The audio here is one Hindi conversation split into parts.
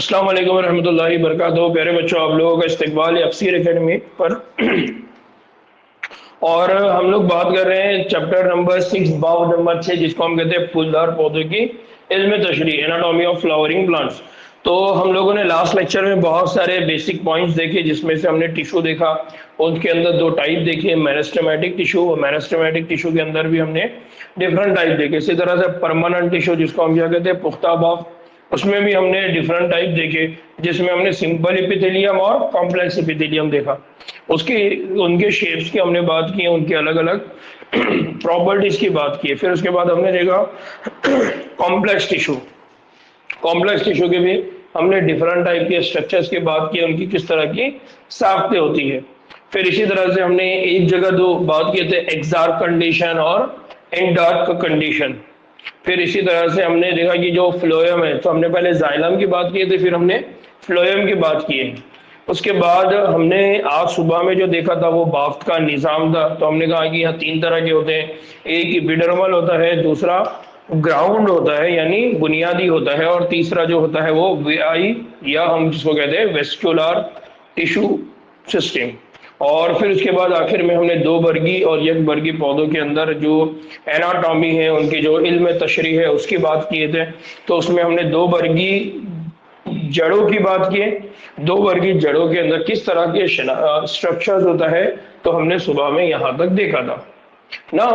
अस्सलाम वालेकुम रहमतुल्लाहि बरकातहू। प्यारे बच्चों, आप लोगों का इस्तकबाल है अफसीर एकेडमी पर। और हम लोग बात कर रहे हैं चैप्टर नंबर 6 बाब नंबर 6, जिसको हम कहते हैं फूलदार पौधों की इल्म तशरीह, एनाटॉमी ऑफ फ्लावरिंग प्लांट्स। तो हम लोगों ने लास्ट लेक्चर में बहुत सारे बेसिक पॉइंट्स देखे, जिसमें से हमने टिश्यू देखा, उसके अंदर दो टाइप देखे, मेरिस्टेमेटिक टिश्यू और मेरिस्टेमेटिक टिश्यू के अंदर भी हमने डिफरेंट टाइप देखे। इसी तरह से परमानेंट टिश्यू, जिसको हम क्या कहते हैं पुख्ता बाफ, उसमें भी हमने डिफरेंट टाइप देखे, जिसमें हमने सिंपल एपिथेलियम और कॉम्प्लेक्स एपिथेलियम देखा। उसकी उनके शेप्स की हमने बात की, उनके अलग अलग प्रॉपर्टीज की बात की। फिर उसके बाद हमने देखा कॉम्प्लेक्स टिश्यू। कॉम्प्लेक्स टिश्यू के भी हमने डिफरेंट टाइप के स्ट्रक्चर्स की बात की, उनकी किस तरह की साख्तें होती है। फिर इसी तरह से हमने एक जगह दो बात किए थे, एक्सार्क कंडीशन और एंडार्क कंडीशन। फिर इसी तरह से हमने देखा कि जो फ्लोएम है, तो हमने पहले जाइलम की बात की थी, फिर हमने फ्लोएम की बात की है। उसके बाद हमने आज सुबह में जो देखा था वो बाफ्ट का निज़ाम था। तो हमने कहा कि यहाँ तीन तरह के होते हैं, एक एपिडर्मल होता है, दूसरा ग्राउंड होता है यानी बुनियादी होता है, और तीसरा जो होता है वो वीआई या हम जिसको कहते हैं वेस्कुलर टिश्यू सिस्टम। और फिर उसके बाद आखिर में हमने दो वर्गी और एक वर्गी पौधों के अंदर जो एनाटॉमी है, उनकी जो इल्म तशरीह है, उसकी बात किए थे। तो उसमें हमने दो वर्गी जड़ों की बात की है। दो वर्गी जड़ों के अंदर किस तरह के स्ट्रक्चर्स होता है, तो हमने सुबह में यहां तक देखा था ना।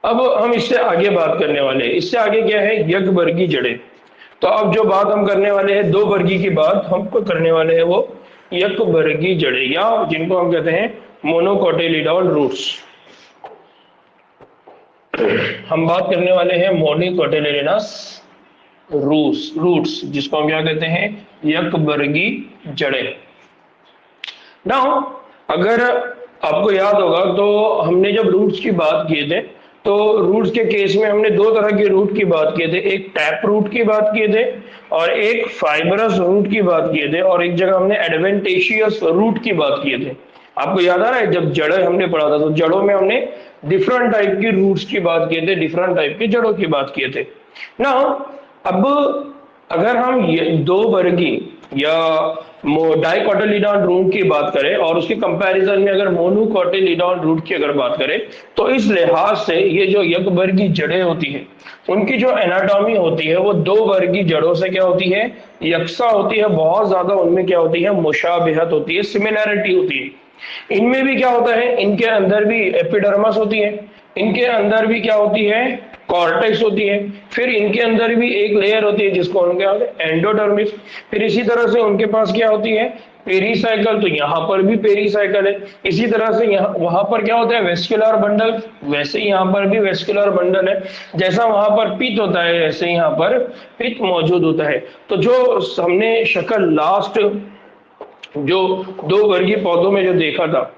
अब हम इससे आगे बात करने वाले हैं। इससे आगे क्या है, यक वर्गी जड़ें। तो अब जो बात हम करने वाले हैं, दो वर्गी की बात हमको करने वाले हैं, वो यक वर्गी जड़ें, या जिनको हम कहते हैं मोनोकोटिलिडॉन रूट्स। हम बात करने वाले हैं मोनोकोटिलिडोनस रूट्स, जिसको हम क्या कहते हैं, यक वर्गी जड़ें। नाउ अगर आपको याद होगा तो हमने जब रूट्स की बात किए थे, तो रूट्स के केस में हमने दो तरह के रूट की बात किए थे, एक टैप रूट की बात किए थे और एक फाइबरस रूट की बात किए थे, और एक जगह हमने एडवेंटेशियस रूट की बात किए थे। आपको याद आ रहा है, जब जड़ें हमने पढ़ा था तो जड़ों में हमने डिफरेंट टाइप की रूट्स की बात किए थे, डिफरेंट टाइप की जड़ों की बात किए थे ना। अब अगर हम ये दो वर्गी या डाइकोटिलिडॉन रूट की बात करें और उसके कंपैरिजन में अगर मोनोकोटिलिडॉन रूट की अगर बात करें, तो इस लिहाज से ये जो एक वर्गी जड़ें होती हैं, उनकी जो एनाटॉमी होती है वो दो वर्गी जड़ों से क्या होती है, यकसा होती है। बहुत ज्यादा उनमें क्या होती है, मुशाबिहत होती है, सिमिलैरिटी होती है। इनमें भी क्या होता है, इनके अंदर भी एपिडर्मस होती है, इनके अंदर भी क्या होती है, कॉर्टेक्स होती है, फिर इनके अंदर भी एक लेयर होती है जिसको हम क्या कहते हैं, एंडोडर्मिस। फिर इसी तरह से उनके पास क्या होती है, पेरीसाइकल। तो यहाँ पर भी पेरीसाइकल है। इसी तरह से यहाँ वहां पर क्या होता है, वेस्कुलर बंडल, वैसे ही यहाँ पर भी वेस्कुलर बंडल है। जैसा वहां पर पित्त होता है, वैसे यहाँ पर पित्त मौजूद होता है। तो जो हमने शक्ल लास्ट जो दो वर्गीय पौधों में जो देखा था,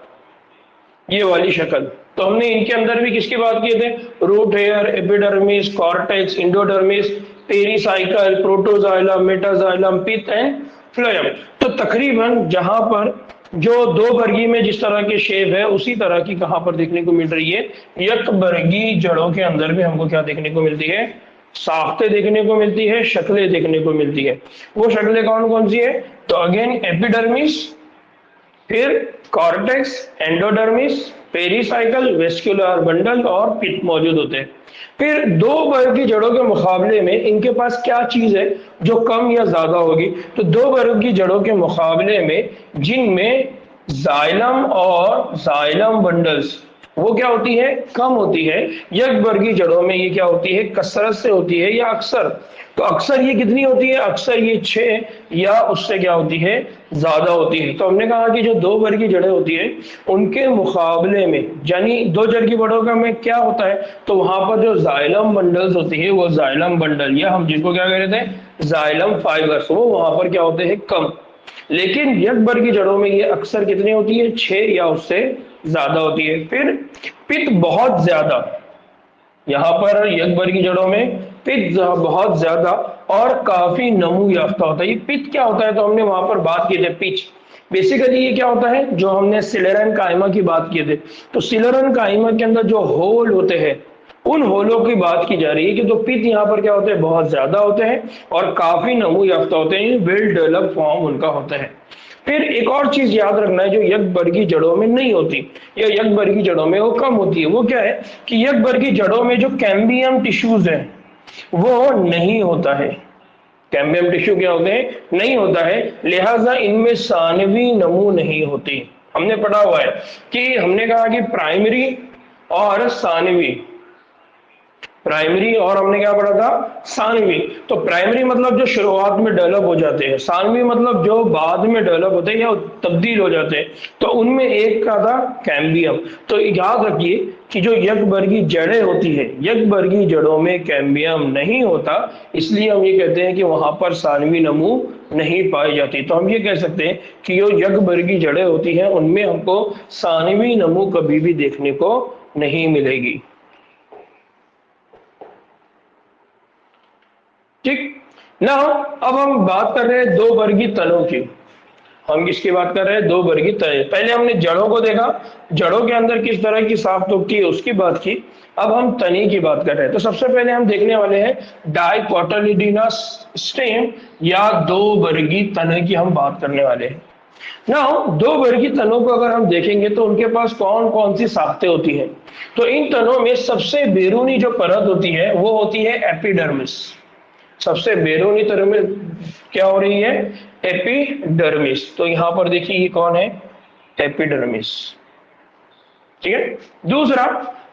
ये वाली शक्ल, तो हमने इनके अंदर भी किसकी बात किए थे, root hair, epidermis, cortex, endodermis, pericycle, protoxylem, metaxylem, pith and phloem. तो तकरीबन जहां पर जो दो वर्गी में जिस तरह के शेप है, उसी तरह की कहां पर देखने को मिल रही है, एक वर्गी जड़ों के अंदर भी हमको क्या देखने को मिलती है, साख्तें देखने को मिलती है, शक्लें देखने को मिलती है। वो शक्लें कौन कौन सी है, तो अगेन एपिडर्मिस, फिर cortex, endodermis, pericycle, vascular bundle और पित्त मौजूद होते हैं। फिर दो वर्ग की जड़ों के मुकाबले में इनके पास क्या चीज है जो कम या ज्यादा होगी, तो दो वर्ग की जड़ों के मुकाबले में जिनमें जाइलम और जाइलम बंडल्स वो क्या होती है, कम होती है। एक वर्गी जड़ों में ये क्या होती है, कसरत से होती है या अक्सर। तो अक्सर ये कितनी होती है, अक्सर ये 6 या उससे क्या होती है, ज्यादा होती है। तो हमने कहा कि जो दो वर्गी जड़ें होती है उनके मुकाबले में, यानी दो जड़ की जड़ों का में क्या होता है, तो वहां पर जो जाइलम बंडल्स होती है, वो जाइलम बंडल या हम जिसको क्या कहते हैं, जाइलम फाइबर्स, वो वहां पर क्या होते हैं, कम। लेकिन एक वर्गी जड़ों में ये अक्सर कितनी होती है, 6 या उससे ज्यादा होती है। फिर पित्त बहुत ज्यादा, यहाँ पर एक वर्गी जड़ों में पित्त बहुत ज्यादा और काफी नमू याफ्ता होता है। ये पित्त क्या होता है, तो हमने वहां पर बात की थी पिच। बेसिकली ये क्या होता है, जो हमने सिलेरन कायमा की बात की थी, तो सिलेरन कायमा के अंदर जो होल होते हैं उन होलों की बात की जा रही है कि तो पित्त यहाँ पर क्या होते हैं, बहुत ज्यादा होते हैं और काफी नमू याफ्ता होते हैं, वेल डेवलप फॉर्म उनका होता है। फिर एक और चीज याद रखना है जो यकबर्गी जड़ों में नहीं होती या यकबर्गी जड़ों में वो कम होती है, वो क्या है कि यकबर्गी जड़ों में जो कैम्बियम टिश्यूज है वो नहीं होता है। कैम्बियम टिश्यू क्या होते हैं, नहीं होता है, लिहाजा इनमें सानवी नमू नहीं होती। हमने पढ़ा हुआ है कि हमने कहा कि प्राइमरी और सानवी, प्राइमरी और हमने क्या पढ़ा था, सानवी। तो प्राइमरी मतलब जो शुरुआत में डेवलप हो जाते हैं, सानवी मतलब जो बाद में डेवलप होते हैं या तब्दील हो जाते हैं। तो उनमें एक का था कैम्बियम। तो याद रखिए कि जो यकबर्गी जड़ें होती है, यकबर्गी जड़ों में कैम्बियम नहीं होता, इसलिए हम ये कहते हैं कि वहां पर सानवी नमू नहीं पाई जाती। तो हम ये कह सकते हैं कि जो यकबर्गी जड़ें होती हैं उनमें हमको सानवी नमू कभी भी देखने को नहीं मिलेगी। ठीक ना। अब हम बात कर रहे हैं दो वर्गी तनों की। हम किसकी बात कर रहे हैं, दो वर्गी तने। पहले हमने जड़ों को देखा, जड़ों के अंदर किस तरह की साफ्त होती है उसकी बात की। अब हम तने की बात कर रहे हैं। तो सबसे पहले हम देखने वाले हैं डाइकोटिलिडोना स्टेम या दो वर्गी तने की हम बात करने वाले हैं ना। दो वर्गी तनों को अगर हम देखेंगे तो उनके पास कौन कौन सी साख्तें होती हैं। तो इन तनों में सबसे बैरूनी जो परत होती है वो होती है एपिडर्मिस। सबसे बैरूनी तरह में क्या हो रही है, एपिडर्मिस। तो यहां पर देखिए ये कौन है, एपिडर्मिस। ठीक है। दूसरा,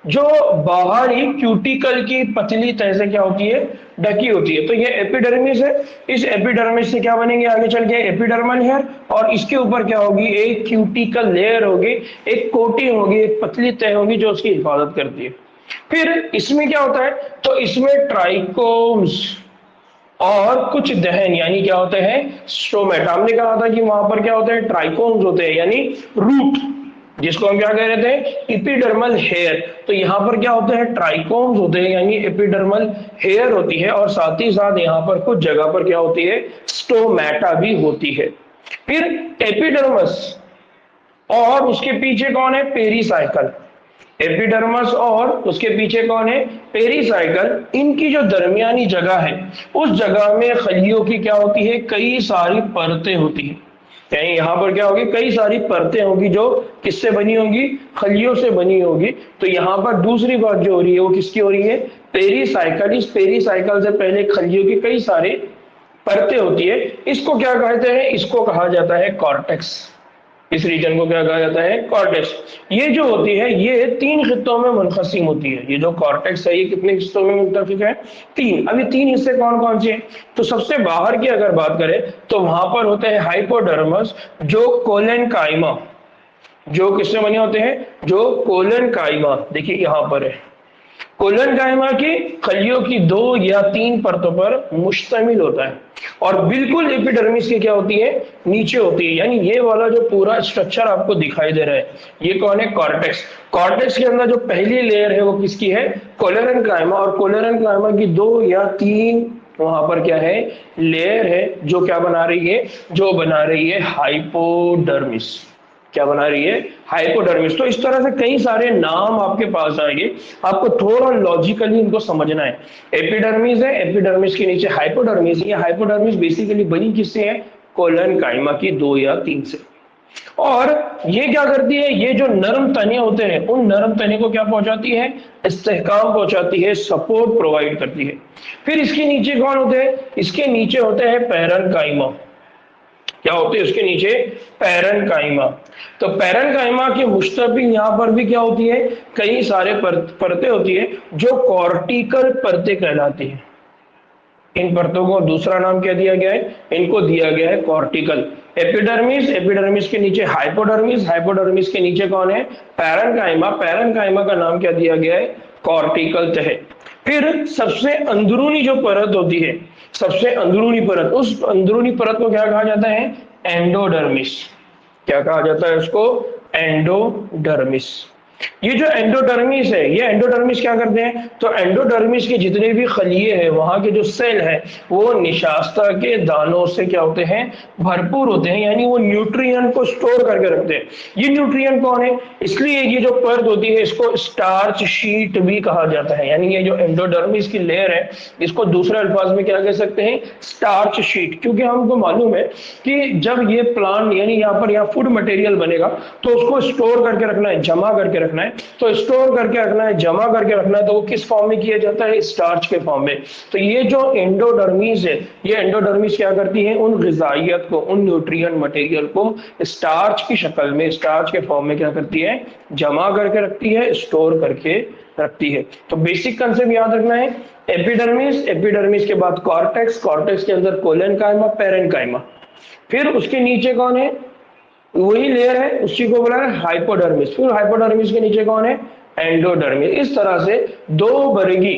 जो बाहरी क्यूटिकल की पतली तह से क्या होती है, ढकी होती है। तो ये एपिडर्मिस है। इस एपिडर्मिस से क्या बनेंगे आगे चल के, एपिडर्मल हेयर, और इसके ऊपर क्या होगी, एक क्यूटिकल लेयर होगी, एक कोटिंग होगी, एक पतली तह होगी जो उसकी हिफाजत करती है। फिर इसमें क्या होता है, तो इसमें ट्राइकोम्स और कुछ दहन यानी क्या होते हैं, स्टोमेटा। हमने कहा था कि वहां पर क्या होते हैं, ट्राइकोम्स होते हैं यानी रूट, जिसको हम क्या कह रहे थे, एपिडर्मल हेयर। तो यहाँ पर क्या होते हैं, ट्राइकोम्स होते हैं यानी एपिडर्मल हेयर होती है, और साथ ही साथ यहाँ पर कुछ जगह पर क्या होती है, स्टोमेटा भी होती है। फिर एपिडर्मस और उसके पीछे कौन है, पेरीसाइकल। एपिडर्मस और उसके पीछे कौन है, पेरीसाइकल। इनकी जो दरमियानी जगह है उस जगह में खलियों की क्या होती है, कई सारी परतें होती है। यानी यहाँ पर क्या होगी, कई सारी परतें होगी जो किससे बनी होगी, खलियों से बनी होगी। तो यहाँ पर दूसरी बात जो हो रही है वो किसकी हो रही है, पेरीसाइकल। इस पेरीसाइकल से पहले खलियों की कई सारे परतें होती है। इसको क्या कहते हैं, इसको कहा जाता है कॉर्टेक्स। इस रीजन को क्या कहा जाता है, कॉर्टेक्स। ये जो होती है ये तीन खित्तों में मुनक़सिम होती है। ये जो कॉर्टेक्स है ये कितने हिस्सों में मुंतकिब है, तीन। अभी तीन हिस्से कौन कौन से हैं, तो सबसे बाहर की अगर बात करें तो वहां पर होते हैं हाइपोडर्मस, जो कोलन काइमा, जो किससे बने होते हैं, जो कोलन काइमा। देखिए यहाँ पर है, कोलन काइमा की खलियों की 2 या 3 परतों पर मुश्तमिल होता है, और बिल्कुल एपिडर्मिस की क्या होती है, नीचे होती है। यानी ये वाला जो पूरा स्ट्रक्चर आपको दिखाई दे रहा है ये कौन है, कॉर्टेक्स। कॉर्टेक्स के अंदर जो पहली लेयर है वो किसकी है, कोलन काइमा, और कोलन काइमा की 2 या 3 वहां पर क्या है, लेयर है, जो क्या बना रही है, जो बना रही है हाइपोडर्मिस। क्या बना रही है, हाइपोडर्मिस। तो इस तरह से कई सारे नाम आपके पास आएंगे, आपको थोड़ा लॉजिकली इनको समझना है। एपिडर्मिस है, एपिडर्मिस के नीचे हाइपोडर्मिस है। हाइपोडर्मिस बेसिकली बनी किससे है, कोलन काइमा की 2 या 3 से। और ये क्या करती है, ये जो नरम तने होते हैं उन नरम तने को क्या पहुंचाती है, इस्तेहकाम पहुंचाती है, सपोर्ट प्रोवाइड करती है। फिर इसके नीचे कौन होते हैं, इसके नीचे होते हैं पैरेन्काइमा। क्या होते हैं उसके नीचे, पैरेन्काइमा। तो पैरेन्काइमा के मुश्तबिल यहाँ पर भी क्या होती है, कई सारे परतें होती है जो कॉर्टिकल परतें कहलाती है। इन परतों को दूसरा नाम क्या दिया गया है, इनको दिया गया है कॉर्टिकल। एपिडर्मिस, एपिडर्मिस के नीचे हाइपोडर्मिस, हाइपोडर्मिस के नीचे कौन है, पैरेन्काइमा। पैरेन्काइमा का नाम क्या दिया गया है, कॉर्टिकल तह। फिर सबसे अंदरूनी जो परत होती है, सबसे अंदरूनी परत, उस अंदरूनी परत को क्या कहा जाता है, एंडोडर्मिस। क्या कहा जाता है उसको, एंडोडर्मिस। ये जो एंडोडर्मिस है, ये एंडोडर्मिस क्या करते हैं, तो एंडोडर्मिस के जितने भी खलिए हैं, वहां के जो सेल है, वो निशास्ता के दानों से क्या होते हैं, भरपूर होते हैं, यानी वो न्यूट्रिएंट को स्टोर करके रखते हैं। ये न्यूट्रिएंट कौन है, इसलिए ये जो परत होती है इसको स्टार्च शीट भी कहा जाता है। यानी ये जो एंडोडर्मिस की लेयर है, इसको दूसरे अल्फाज में क्या कह सकते हैं, स्टार्च शीट। क्योंकि हमको मालूम है कि जब ये प्लांट यानी यहाँ फूड मटेरियल बनेगा तो उसको स्टोर करके रखना है, जमा करके रखना है। तो स्टोर करके रखना है, जमा करके रखना है, तो वो किस फॉर्म में किया जाता है, स्टार्च के फॉर्म में। तो ये जो एंडोडर्मिस है, ये एंडोडर्मिस क्या करती है, उन ग़िज़ाइयत को, उन न्यूट्रिएंट मटेरियल को स्टार्च की शक्ल में, स्टार्च के फॉर्म में क्या करती है, जमा करके रखती है, स्टोर करके रखती है। तो बेसिक कंसेप्ट याद रखना है, एपिडर्मिस, एपिडर्मिस के बाद कॉर्टेक्स, कॉर्टेक्स के अंदर कोलेनकाइमा, पेरेनकाइमा, फिर उसके नीचे कौन है, वही लेयर है, उसी को बोला है हाइपोडर्मिस, फिर हाइपोडर्मिस के नीचे कौन है, एंडोडर्मिस। इस तरह से दो वर्गी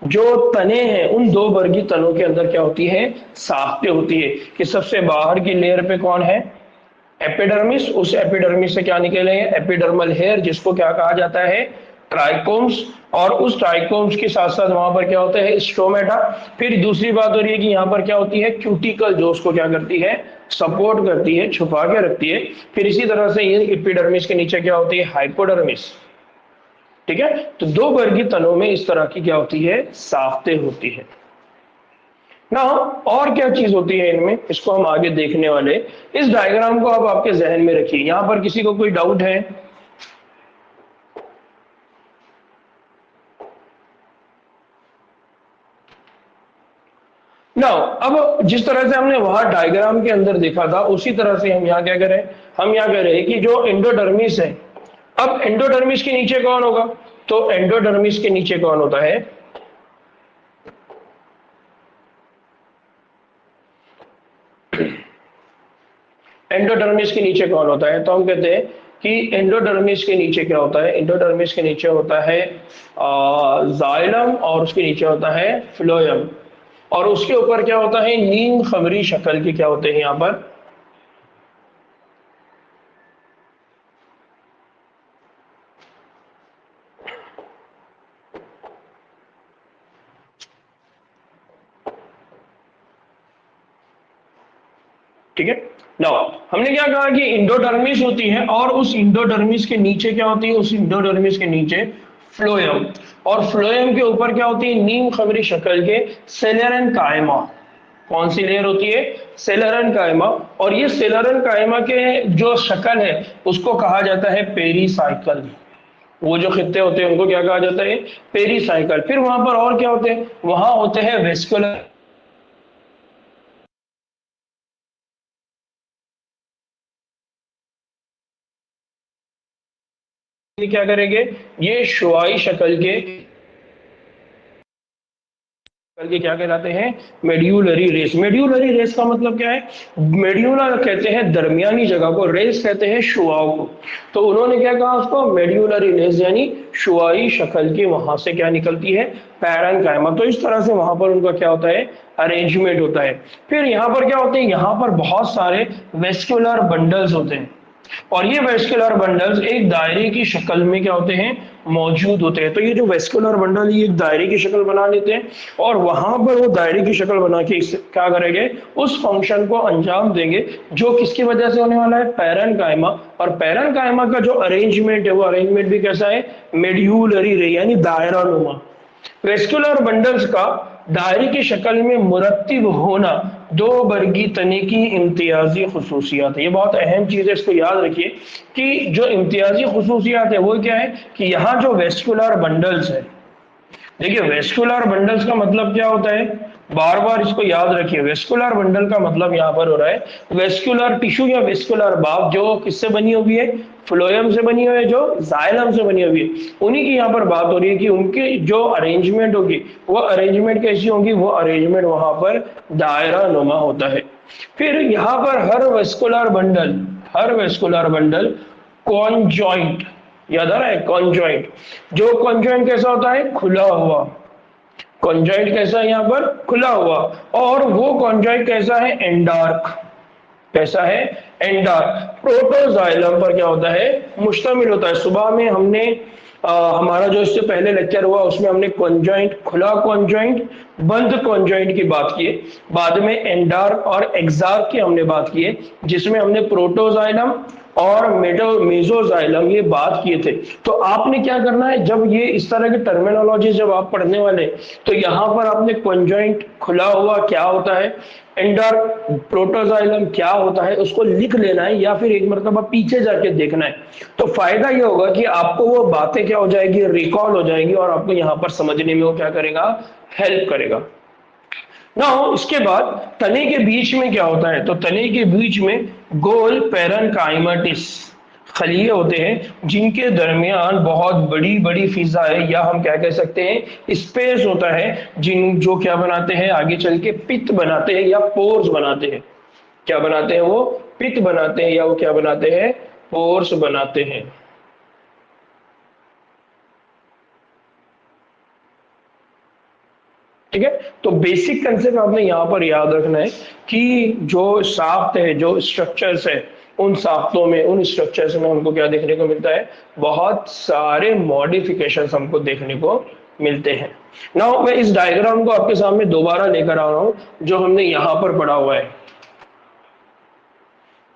जो तने हैं, उन दो वर्गी तनों के अंदर क्या होती है, साख्तें होती है। कि सबसे बाहर की लेयर पे कौन है, एपिडर्मिस, उस एपिडर्मिस से क्या निकले हैं, एपिडर्मल हेयर, जिसको क्या कहा जाता है, ट्राइकोम्स। और उस ट्राइकोम्स के साथ साथ वहां पर क्या होता है, स्टोमेटा। फिर दूसरी बात हो रही है कि यहाँ पर क्या होती है, क्यूटिकल, जो उसको क्या करती है, सपोर्ट करती है, छुपा के रखती है। फिर इसी तरह से ये एपिडर्मिस के नीचे क्या होती है, हाइपोडर्मिस। ठीक है, तो दो वर्गी तनों में इस तरह की क्या होती है, साख्तें होती है ना। और क्या चीज होती है इनमें, इसको हम आगे देखने वाले। इस डायग्राम को आप आपके जहन में रखिए। यहां पर किसी को कोई डाउट है, ना। अब जिस तरह से हमने वहां डायग्राम के अंदर देखा था, उसी तरह से हम यहाँ क्या करें, हम यहाँ कह रहे हैं कि जो एंडोडर्मिस है, अब एंडोडर्मिस के नीचे कौन होगा, तो एंडोडर्मिस के नीचे कौन होता है, एंडोडर्मिस के नीचे कौन होता है, तो हम कहते हैं कि एंडोडर्मिस के नीचे क्या होता है, एंडोडर्मिस के नीचे होता है जाइलम, और उसके नीचे होता है फ्लोएम, और उसके ऊपर क्या होता है, नीम खमरी शक्ल के क्या होते हैं यहाँ पर, ठीक है ना। हमने क्या कहा कि इंडोडर्मिस होती है, और उस इंडोडर्मिस के नीचे क्या होती है, उस इंडोडर्मिस के नीचे फ्लोएम, और फ्लोएम के ऊपर क्या होती है, नीम खमरी शक्ल के सेलेरन कायमा। कौन सी लेयर होती है, सेलेरन कायमा। और ये सेलेरन कायमा के जो शक्ल है उसको कहा जाता है पेरीसाइकल। वो जो खित्ते होते हैं उनको क्या कहा जाता है, पेरीसाइकल। फिर वहां पर और क्या होते हैं, वहां होते हैं वेस्कुलर, क्या करेंगे, ये शुआई शक्ल के करके क्या कहलाते हैं, मेड्यूलरी रेस। मेड्यूलरी रेस का मतलब क्या है, मेड्यूलर कहते हैं दरमियानी जगह को, रेस कहते हैं शुआओं को। तो उन्होंने क्या कहा उसको, मेड्यूलरी रेस, यानी शुआई शक्ल की वहां से क्या निकलती है, पैरेन्काइमा। तो इस तरह से वहां पर उनका क्या होता है, अरेंजमेंट होता है। फिर यहाँ पर क्या होते हैं, यहाँ पर बहुत सारे वेस्कुलर बंडल्स होते हैं, और ये वेस्कुलर बंडल्स एक दायरे की शक्ल में क्या होते हैं, मौजूद होते हैं। तो ये जो वेस्कुलर बंडल ये एक दायरे की शक्ल बना लेते हैं, और वहां पर वो दायरे की शक्ल बना के क्या करेंगे, उस फंक्शन को अंजाम देंगे जो किसकी वजह से होने वाला है, पैरेन्काइमा। और पैरेन्काइमा का जो अरेंजमेंट है, वो अरेंजमेंट भी कैसा है, मेड्यूलरी रे, यानी दायरा नुमा। वेस्कुलर बंडल्स का दायरे की शक्ल में मुरत्तिब होना दो वर्गी तने की इम्तियाजी खसूसियात है। ये बहुत अहम चीज है, इसको याद रखिए कि जो इम्तियाजी खसूसियात है वो क्या है, कि यहाँ जो वेस्कुलर बंडल्स है, देखिए वेस्कुलर बंडल्स का मतलब क्या होता है, बार बार इसको याद रखिए। वेस्कुलर बंडल का मतलब यहाँ पर हो रहा है वेस्कुलर टिश्यू या वेस्कुलर बाफ, जो किससे बनी हुई है, फ्लोएम से बनी हुई है, जो जाइलम से बनी हुई है। उन्हीं की यहाँ पर बात हो रही है कि उनकी जो अरेंजमेंट होगी, वो अरेंजमेंट कैसी होगी, वो अरेंजमेंट वहां पर दायरा नुमा होता है। फिर यहाँ पर हर वेस्कुलर बंडल कॉन्जॉइंट, याद आ रहा है, कॉन्जॉइंट। जो कॉन्जॉइंट कैसा होता है, खुला हुआ। कॉन्जॉइंट कैसा है, यहाँ पर खुला हुआ। और वो कॉन्जॉइंट कैसा है, एंडार्क, कैसा है, एंडार, प्रोटोजाइलम पर क्या होता है, मुश्तमिल होता है। सुबह में हमने हमारा जो इससे पहले लेक्चर हुआ उसमें हमने कॉन्जॉइंट, खुला कॉन्जॉइंट, बंद कॉन्जॉइंट की बात की है। बाद में एंडार और एक्सार की हमने बात की है, जिसमें हमने प्रोटोजाइलम और मेसोजाइलम ये बात किए थे। तो आपने क्या करना है, जब ये इस तरह की टर्मिनोलॉजी जब आप पढ़ने वाले, तो यहाँ पर आपने कॉन्जॉइंट, खुला हुआ क्या होता है, एंडर, प्रोटोजाइलम क्या होता है, उसको लिख लेना है या फिर एक मरतबा पीछे जाके देखना है। तो फायदा ये होगा कि आपको वो बातें क्या हो जाएगी, रिकॉल हो जाएगी और आपको यहाँ पर समझने में वो क्या करेगा, हेल्प करेगा। ना इसके बाद तने के बीच में क्या होता है, तो तने के बीच में गोल पैरेन्काइमाटिस खलिए होते हैं, जिनके दरमियान बहुत बड़ी बड़ी फिजा है, या हम क्या कह सकते हैं, स्पेस होता है, जिन जो क्या बनाते हैं, आगे चल के पित्त बनाते हैं या पोर्स बनाते हैं। क्या बनाते हैं वो, पित्त बनाते हैं, या वो क्या बनाते हैं, पोर्स बनाते हैं। ठीक है, तो बेसिक कंसेप्ट आपने यहां पर याद रखना है कि जो साख्त है, जो स्ट्रक्चर्स है, उन साख्तों में, उन स्ट्रक्चर्स में हमको क्या देखने को मिलता है, बहुत सारे मॉडिफिकेशंस हमको देखने को मिलते हैं। नाउ मैं इस डायग्राम को आपके सामने दोबारा लेकर आ रहा हूं, जो हमने यहां पर पढ़ा हुआ है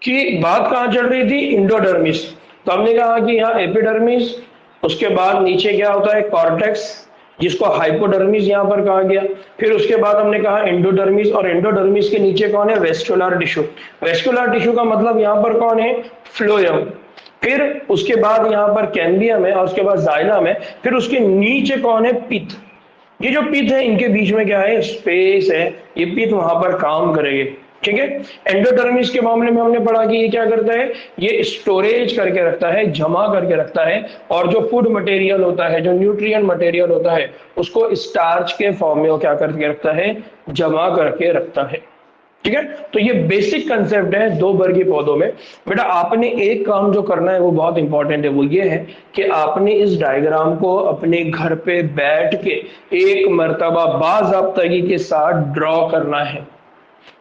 कि बात कहां चल रही थी, इंडोडर्मिस। तो हमने कहा कि यहाँ एपिडर्मिस, उसके बाद नीचे क्या होता है, कॉर्टेक्स, जिसको हाइपोडर्मिस यहां पर कहा गया। फिर उसके बाद हमने कहा एंडोडर्मिस, और एंडोडर्मिस के नीचे कौन है, वेस्कुलर टिश्यू। वेस्कुलर टिश्यू का मतलब यहां पर कौन है, फ्लोएम। फिर उसके बाद यहां पर कैम्बियम है, और उसके बाद जाइलम है। फिर उसके नीचे कौन है, पित्त। ये जो पित्त है, इनके बीच में क्या है, स्पेस है, ये पित्त वहां पर काम करेंगे। ठीक है, एंडोडर्मिस के मामले में हमने पढ़ा कि ये क्या करता है, ये स्टोरेज करके रखता है, जमा करके रखता है, और जो फूड मटेरियल होता है, जो न्यूट्रिएंट मटेरियल होता है, उसको स्टार्च के फॉर्म में वो क्या करके रखता है, जमा करके रखता है। ठीक है, तो ये बेसिक कंसेप्ट है दो वर्गीय पौधों में। बेटा आपने एक काम जो करना है वो बहुत इंपॉर्टेंट है, वो ये है कि आपने इस डायग्राम को अपने घर पे बैठ के एक मर्तबा बाज़ाब्तगी के साथ ड्रॉ करना है,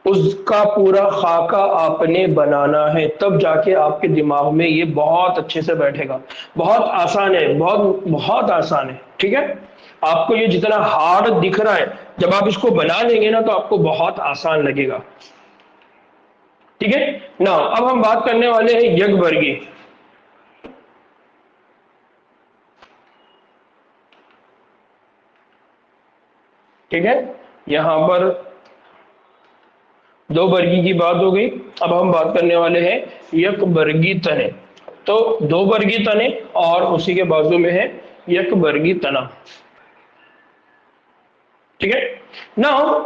उसका पूरा खाका आपने बनाना है, तब जाके आपके दिमाग में ये बहुत अच्छे से बैठेगा। बहुत आसान है, बहुत बहुत आसान है। ठीक है, आपको ये जितना हार्ड दिख रहा है, जब आप इसको बना लेंगे ना, तो आपको बहुत आसान लगेगा। ठीक है ना, अब हम बात करने वाले हैं यकवर्गी। ठीक है, यहां पर दो वर्गी की बात हो गई। अब हम बात करने वाले हैं यकवर्गी तने। तो दो वर्गी तने और उसी के बाजू में है यकवर्गी तना। ठीक है, नाउ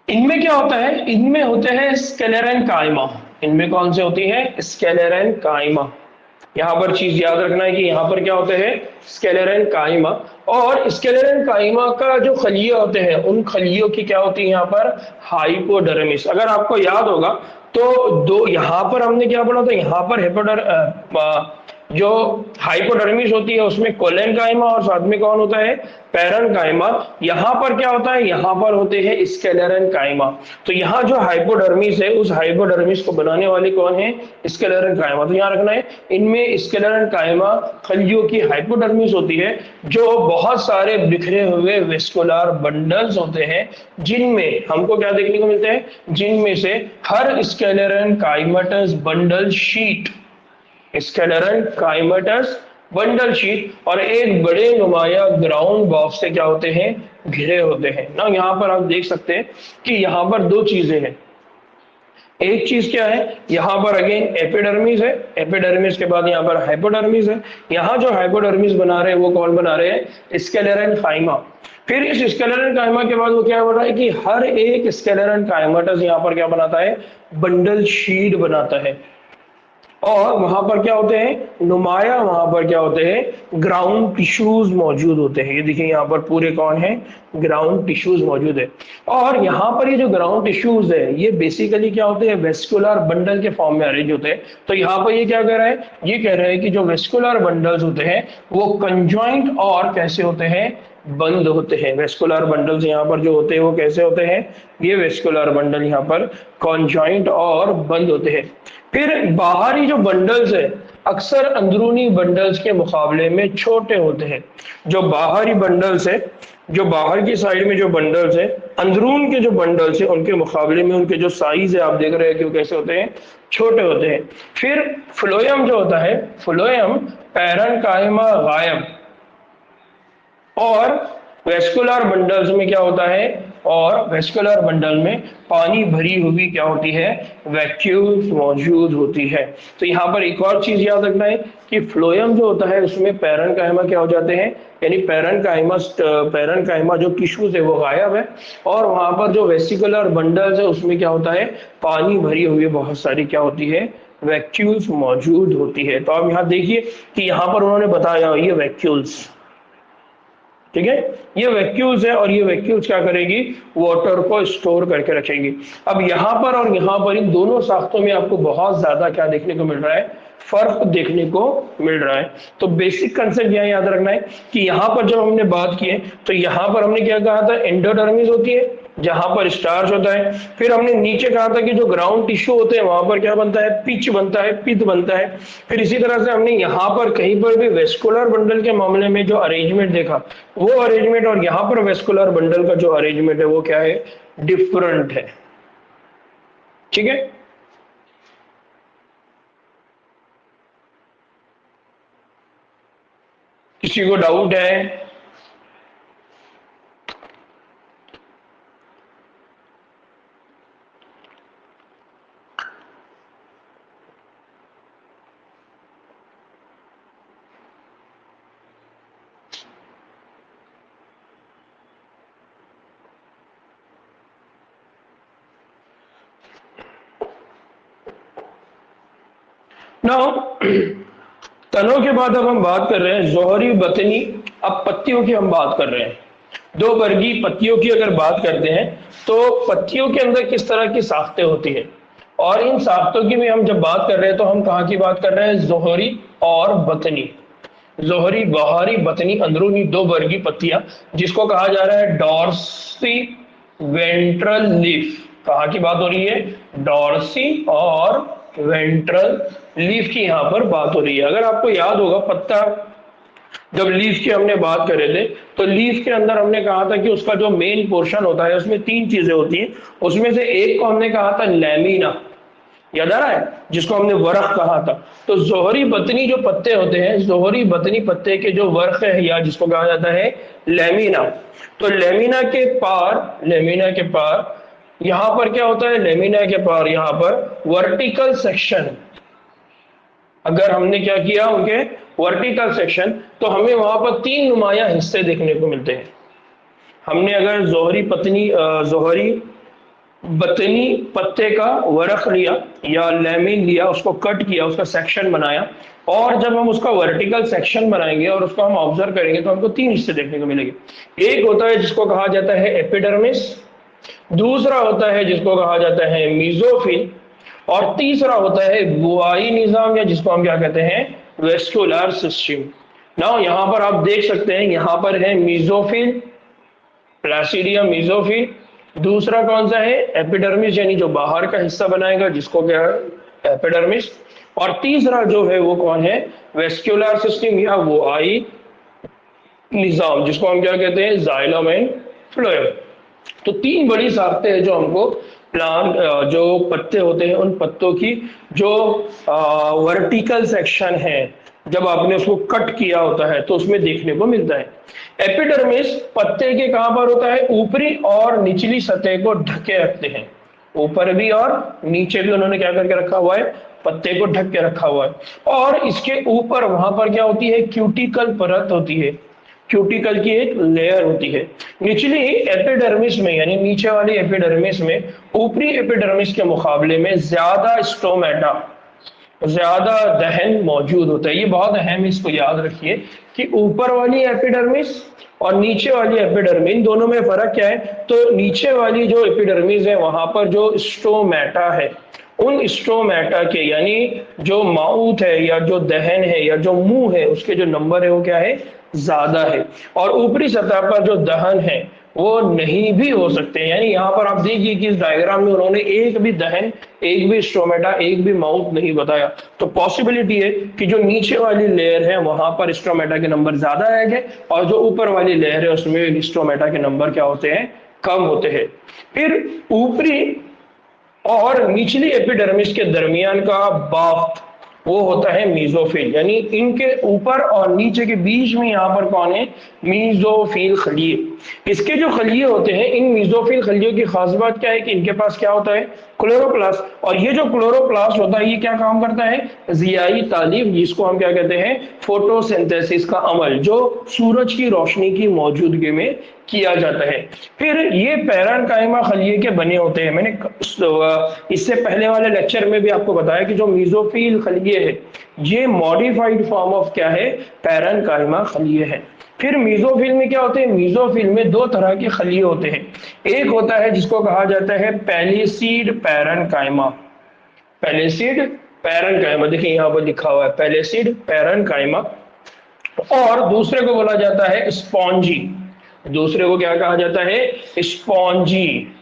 इनमें क्या होता है, इनमें होते हैं स्केलेरन काइमा। इनमें कौन से होती है, स्केलेरन काइमा। यहां पर चीज याद रखना है कि यहां पर क्या होते हैं, स्केलेरन काइमा। और स्केलेरन काइमा का जो खलिये होते हैं, उन खलियों की क्या होती है यहाँ पर, हाइपोडर्मिस। अगर आपको याद होगा तो दो यहां पर हमने क्या पढ़ा था, यहाँ पर जो हाइपोडर्मिस होती है उसमें कोलन काइमा और साथ में कौन होता है, पैरन काइमा। यहां पर क्या होता है, यहां पर होते हैं स्केलेरन काइमा। तो यहाँ जो हाइपोडर्मिस है, उस हाइपोडर्मिस को बनाने वाले कौन है, स्केलेरन काइमा। तो यहाँ रखना है, इनमें स्केलेरन काइमा खलियों की हाइपोडर्मिस होती है, जो बहुत सारे बिखरे हुए वेस्कुलर बंडल्स होते हैं, जिनमें हमको क्या देखने को मिलते हैं, जिनमें से हर स्केलेरन काइमेटस बंडल शीट, स्केलेरन काइमेटस बंडल शीट और एक बड़े नुमाया ग्राउंड बॉक्स से क्या होते हैं, घिरे होते हैं ना। यहाँ पर आप देख सकते हैं कि यहाँ पर दो चीजें हैं। एक चीज क्या है, यहाँ पर अगेन एपिडर्मिस है, एपिडर्मिस के बाद यहाँ पर हाइपोडर्मिस है। यहाँ जो हाइपोडर्मिस बना रहे हैं वो कौन बना रहे हैं, स्केलेरन काइमा। फिर इस स्केलेरन काइमा के बाद वो क्या बन रहा है कि हर एक स्केलेरन काइमेटस यहाँ पर क्या बनाता है, बंडल शीट बनाता है। और वहां पर क्या होते हैं, नुमाया वहां पर क्या होते हैं, ग्राउंड टिश्यूज मौजूद होते हैं। ये देखिए यहाँ पर पूरे कौन है, ग्राउंड टिश्यूज मौजूद है। और यहाँ पर ये जो ग्राउंड टिश्यूज है, ये बेसिकली क्या होते हैं, वेस्कुलर बंडल के फॉर्म में अरेंज होते हैं। तो यहाँ पर ये क्या कह रहा है, ये कह रहा है कि जो वेस्कुलर बंडल्स होते हैं वो कंजॉइंट और कैसे होते हैं, बंद होते हैं। वेस्कुलर बंडल्स यहाँ पर जो होते हैं वो कैसे होते हैं, ये वेस्कुलर बंडल यहाँ पर कॉन्जॉइंट और बंद होते हैं। फिर बाहरी जो बंडल्स है अक्सर अंदरूनी बंडल्स के मुकाबले में छोटे होते हैं। जो बाहरी बंडल्स है, जो बाहर की साइड में जो बंडल्स है, अंदरून के जो बंडल्स है उनके मुकाबले में उनके जो साइज है आप देख रहे हैं कि वो कैसे होते हैं, छोटे होते हैं। फिर फ्लोएम जो होता है, फ्लोएम पैरेन्काइमा गायब, और वेस्कुलर बंडल्स में क्या होता है, और वेस्कुलर बंडल में पानी भरी हुई क्या होती है, वैक्यूल्स मौजूद होती है। तो यहाँ पर एक और चीज याद रखना है कि फ्लोएम जो होता है उसमें पैरेन्काइमा क्या हो जाते हैं, यानी पैरेन्काइमा जो टिश्यूज है वो गायब है, और वहां पर जो वेसिकुलर बंडल्स है उसमें क्या होता है, पानी भरी हुई बहुत सारी क्या होती है, वैक्यूल्स मौजूद होती है। तो आप यहाँ देखिए कि यहाँ पर उन्होंने बताया ये वैक्यूल्स, ठीक है, ये वैक्यूल्स है, और ये वैक्यूल्स क्या करेगी, वाटर को स्टोर करके रखेगी। अब यहाँ पर और यहाँ पर इन दोनों साख्तों में आपको बहुत ज्यादा क्या देखने को मिल रहा है, फर्क देखने को मिल रहा है। तो बेसिक कंसेप्ट यहाँ याद रखना है कि यहाँ पर जब हमने बात की है तो यहाँ पर हमने क्या कहा था, एंडोडर्मिस होती है जहां पर स्टार्च होता है। फिर हमने नीचे कहा था कि जो ग्राउंड टिश्यू होते हैं वहां पर क्या बनता है, पिच बनता है, पित्त बनता है। फिर इसी तरह से हमने यहाँ पर कहीं पर भी वेस्कुलर बंडल के मामले में जो अरेंजमेंट देखा वो अरेंजमेंट और यहाँ पर वेस्कुलर बंडल का जो अरेंजमेंट है वो क्या है, डिफरेंट है, ठीक है। किसी को डाउट है? नाउ तनों के बाद अब हम बात कर रहे हैं जोहरी बतनी। अब पत्तियों की हम बात कर रहे हैं। दो वर्गी पत्तियों की अगर बात करते हैं तो पत्तियों के अंदर किस तरह की साख्तें होती है, और इन साख्तों की भी हम जब बात कर रहे हैं तो हम कहाँ की बात कर रहे हैं, जोहरी और बतनी। जोहरी, बाहरी, बतनी, अंदरूनी, दो वर्गी पत्तियां जिसको कहा जा रहा है डॉर्सी वेंट्रल लीफ। कहाँ की बात हो रही है, डॉर्सी और वेंट्रल लीफ की यहाँ पर बात हो रही है। अगर आपको याद होगा पत्ता, जब लीफ की हमने बात कर रहे थे तो लीफ के अंदर हमने कहा था कि उसका जो मेन पोर्शन होता है उसमें तीन चीजें होती हैं। उसमें से एक को हमने कहा था लैमिना, याद आ रहा है, जिसको हमने वर्क कहा था। तो जोहरी बतनी जो पत्ते होते हैं, जोहरी बतनी पत्ते के जो वर्क है या जिसको कहा जाता है लैमिना, तो लैमिना के पार यहां पर क्या होता है, लेमिना के पार यहां पर वर्टिकल सेक्शन। अगर हमने क्या किया उनके वर्टिकल सेक्शन, तो हमें वहां पर तीन नुमाया हिस्से देखने को मिलते हैं। हमने अगर जोहरी बतनी पत्ते का वर्क लिया या लेमिन लिया, उसको कट किया, उसका सेक्शन बनाया, और जब हम उसका वर्टिकल सेक्शन बनाएंगे और उसको हम ऑब्जर्व करेंगे तो हमको तीन हिस्से देखने को मिलेंगे। एक होता है जिसको कहा जाता है एपिडर्मिस, दूसरा होता है जिसको कहा जाता है मीजोफिल, और तीसरा होता है बुआई निजाम या जिसको हम क्या कहते हैं, वेस्कुलर सिस्टम। नाउ यहां पर आप देख सकते हैं, यहां पर है मीजोफिल, प्लासिडियम मीजोफिल, दूसरा कौन सा है, एपिडर्मिस यानी जो बाहर का हिस्सा बनाएगा जिसको क्या है एपिडर्मिस, और तीसरा जो है वो कौन है, वेस्कुलर सिस्टम या बुआई निजाम जिसको हम क्या कहते हैं, जाइलम एंड फ्लोएम। तो तीन बड़ी साख्तें हैं जो हमको प्लांट जो पत्ते होते हैं उन पत्तों की जो वर्टिकल सेक्शन है जब आपने उसको कट किया होता है तो उसमें देखने को मिलता है। एपिडर्मिस पत्ते के कहां पर होता है, ऊपरी और निचली सतह को ढके रखते हैं, ऊपर भी और नीचे भी उन्होंने क्या करके रखा हुआ है, पत्ते को ढक के रखा हुआ है। और इसके ऊपर वहां पर क्या होती है, क्यूटिकल परत होती है, क्यूटिकल की एक लेयर होती है। निचली एपिडर्मिस में यानी नीचे वाली एपिडर्मिस में ऊपरी एपिडर्मिस के मुकाबले में ज्यादा स्टोमेटा, ज्यादा दहन मौजूद होता है। ये बहुत अहम है, इसको याद रखिए कि ऊपर वाली एपिडर्मिस और नीचे वाली एपिडर्मिस दोनों में फर्क क्या है। तो नीचे वाली जो एपिडर्मिस है वहां पर जो स्टोमेटा है उन स्ट्रोमेटा के, यानी जो माउथ है या जो दहन है या जो मुंह है, उसके जो नंबर है वो क्या है, ज्यादा है। और ऊपरी सतह पर जो दहन है वो नहीं भी हो सकते हैं। यानी यहाँ पर आप देखिए कि इस डायग्राम में उन्होंने एक भी दहन, एक भी स्ट्रोमेटा, एक भी माउथ नहीं बताया। तो पॉसिबिलिटी है कि जो नीचे वाली लेयर है वहां पर स्ट्रोमेटा के नंबर ज्यादा आएंगे, और जो ऊपर वाली लेयर है उसमें स्ट्रोमेटा के नंबर क्या होते हैं, कम होते हैं। फिर ऊपरी और निचली एपिडर्मिस के दरमियान का बाफ्ट वो होता है मीजोफिल। यानी इनके ऊपर और नीचे के बीच में यहाँ पर कौन है, मीजोफिल खलिए। इसके जो खलिए होते हैं, इन मीजोफिल खलियों की खास बात क्या है कि इनके पास क्या होता है, क्लोरोप्लास्ट। और ये जो क्लोरोप्लास्ट होता है ये क्या काम करता है, जियाई तालीफ, जिसको हम क्या कहते हैं, फोटोसिंथेसिस का अमल, जो सूरज की रोशनी की मौजूदगी में किया जाता है। फिर ये पैरेन्काइमा खलिए के बने होते हैं। मैंने इससे पहले वाले लेक्चर में भी आपको बताया कि जो मीजोफिल खलिए है ये मॉडिफाइड फॉर्म ऑफ क्या है, पैरेन्काइमा खलिए है। फिर मीजोफिल में क्या होते हैं, मीजोफिल में दो तरह के खलिए होते हैं। एक होता है जिसको कहा जाता है पैलिसीड पैरेन्काइमा। पैलिसीड पैरेन्काइमा, देखिए यहाँ पर लिखा हुआ है पैलिसीड पैरेन्काइमा। और दूसरे को बोला जाता है स्पॉन्जी। दूसरे को क्या कहा जाता है, स्पॉन्जी।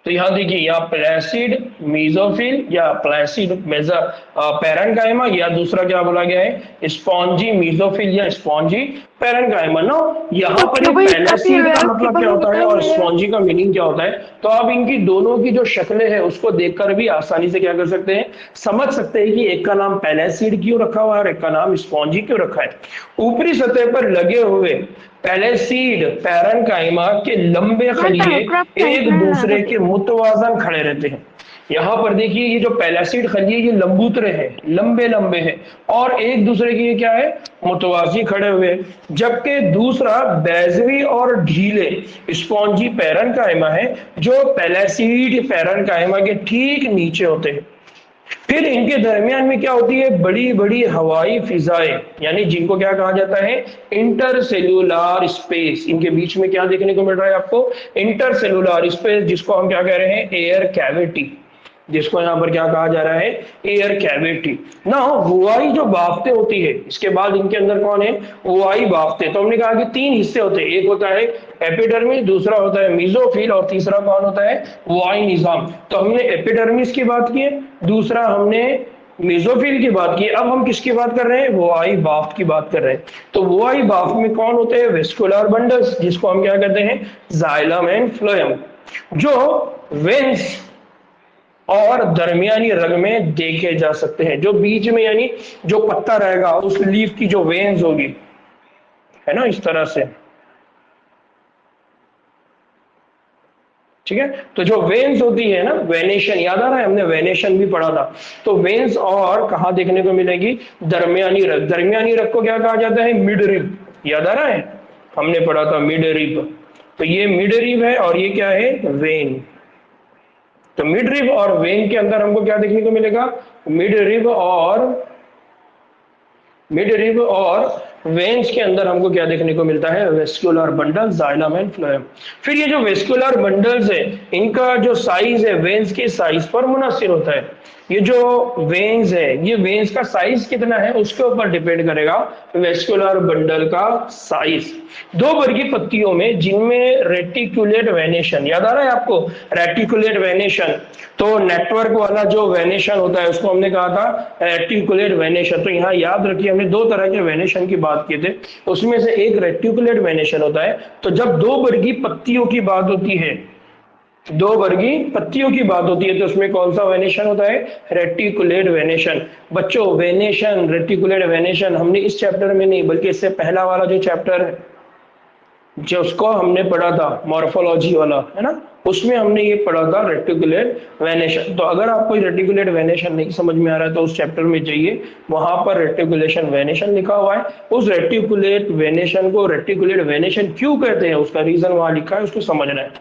तो यहां देखिए, यहाँ प्लेसिड मीजोफिल या प्लेसिड मेजा पैरेन्काइमा, या दूसरा क्या बोला गया है, स्पॉन्जी मीजोफिल या स्पॉन्जी पैरेन्काइमा। नो, यहाँ पर प्लेसिड का मतलब क्या होता है और स्पॉन्जी का मीनिंग क्या होता है, तो आप इनकी दोनों की जो शक्लें हैं उसको देखकर भी आसानी से क्या कर सकते हैं, समझ सकते हैं कि एक का नाम पैलेसिड क्यों रखा हुआ है और एक का नाम स्पॉन्जी क्यों रखा है। ऊपरी सतह पर लगे हुए पैलेसीड पैरेन्काइमा के लंबे खलिए एक दूसरे के मुतवाजन खड़े रहते हैं। यहाँ पर देखिए, ये जो पैलेसीड खलिए ये लंबूतरे हैं, लंबे लंबे हैं, और एक दूसरे के ये क्या है, मुतवाजी खड़े हुए हैं। जबकि दूसरा बैजवी और ढीले स्पॉन्जी पैरेन्काइमा है, जो पैलेसीड पैरेन्काइमा के ठीक नीचे होते हैं। फिर इनके दरमियान में क्या होती है, बड़ी बड़ी हवाई फिजाएं, यानी जिनको क्या कहा जाता है, इंटरसेल्यूलर स्पेस। इनके बीच में क्या देखने को मिल रहा है आपको, इंटरसेल्यूलर स्पेस, जिसको हम क्या कह रहे हैं, एयर कैविटी, जिसको यहाँ पर क्या कहा जा रहा है, एयर कैविटी ना। हुआई जो बाफ्ते होती है, इसके बाद इनके अंदर कौन है, हुआई बाफ्ते। तो हमने कहा कि तीन हिस्से होते हैं, एक होता है एपिडर्मिस, दूसरा होता है मीजोफिल, और तीसरा कौन होता है, हुआई निजाम। तो हमने एपिडर्मिस की बात की, दूसरा हमने मेसोफिल की बात की, अब हम किसकी बात कर रहे हैं, वोआई बाफ्ट की बात कर रहे हैं। तो वोआई बाफ्ट में कौन होते हैं, वेस्कुलर बंडल्स, जिसको हम क्या कहते हैं, जाइलम एंड फ्लोएम, जो वेंस और दरमियानी रग में देखे जा सकते हैं। जो बीच में यानी जो पत्ता रहेगा उस लीफ की जो वेन्स होगी, है ना, इस तरह से, ठीक है। तो जो वेन्स होती है ना, वेनेशन, याद आ रहा है, हमने वेनेशन भी पढ़ा था। तो वेन्स और कहा देखने को मिलेगी, दरमियानी रग। दरमियानी रग को क्या कहा जाता है, मिड रिब, याद आ रहा है, हमने पढ़ा था मिड रिब। तो ये मिड रिब है और ये क्या है, वेन। तो मिड रिब और वेन के अंदर हमको क्या देखने को मिलेगा, मिड रिब और वेन्स के अंदर हमको क्या देखने को मिलता है, vascular bundle, xylem and phloem. फिर ये जो वेस्कुलर बंडल्स है, इनका जो साइज है वेन्स के साइज पर मुनसिर होता है। ये जो वेन्स है, ये वेन्स का साइज कितना है उसके ऊपर डिपेंड करेगा वेस्कुलर बंडल का साइज। दो वर्गी पत्तियों में जिनमें रेटिकुलेट वेनेशन, याद आ रहा है आपको, रेटिकुलेट वेनेशन, तो नेटवर्क वाला जो वेनेशन होता है उसको हमने कहा था रेटिकुलेट वेनेशन। तो यहाँ याद रखिए, हमने दो तरह के वेनेशन की बात की थी, उसमें से एक रेटिकुलेट वेनेशन होता है। तो जब दो वर्गी पत्तियों की बात होती है, दो वर्गी पत्तियों की बात होती है, तो उसमें कौन सा वेनेशन होता है, रेटिकुलेट वेनेशन। बच्चों, वेनेशन, रेटिकुलेट वेनेशन हमने इस चैप्टर में नहीं, बल्कि इससे पहला वाला जो चैप्टर है जो उसको हमने पढ़ा था मॉर्फोलॉजी वाला, है ना, उसमें हमने ये पढ़ा था रेटिकुलेट वेनेशन। तो अगर आपको रेटिकुलेट वेनेशन नहीं समझ में आ रहा है तो उस चैप्टर में जाइए, वहां पर रेटिकुलेशन वेनेशन लिखा हुआ है। उस रेटिकुलेट वेनेशन को रेटिकुलेट वेनेशन क्यों कहते हैं, उसका रीजन वहां लिखा है, उसको समझना है।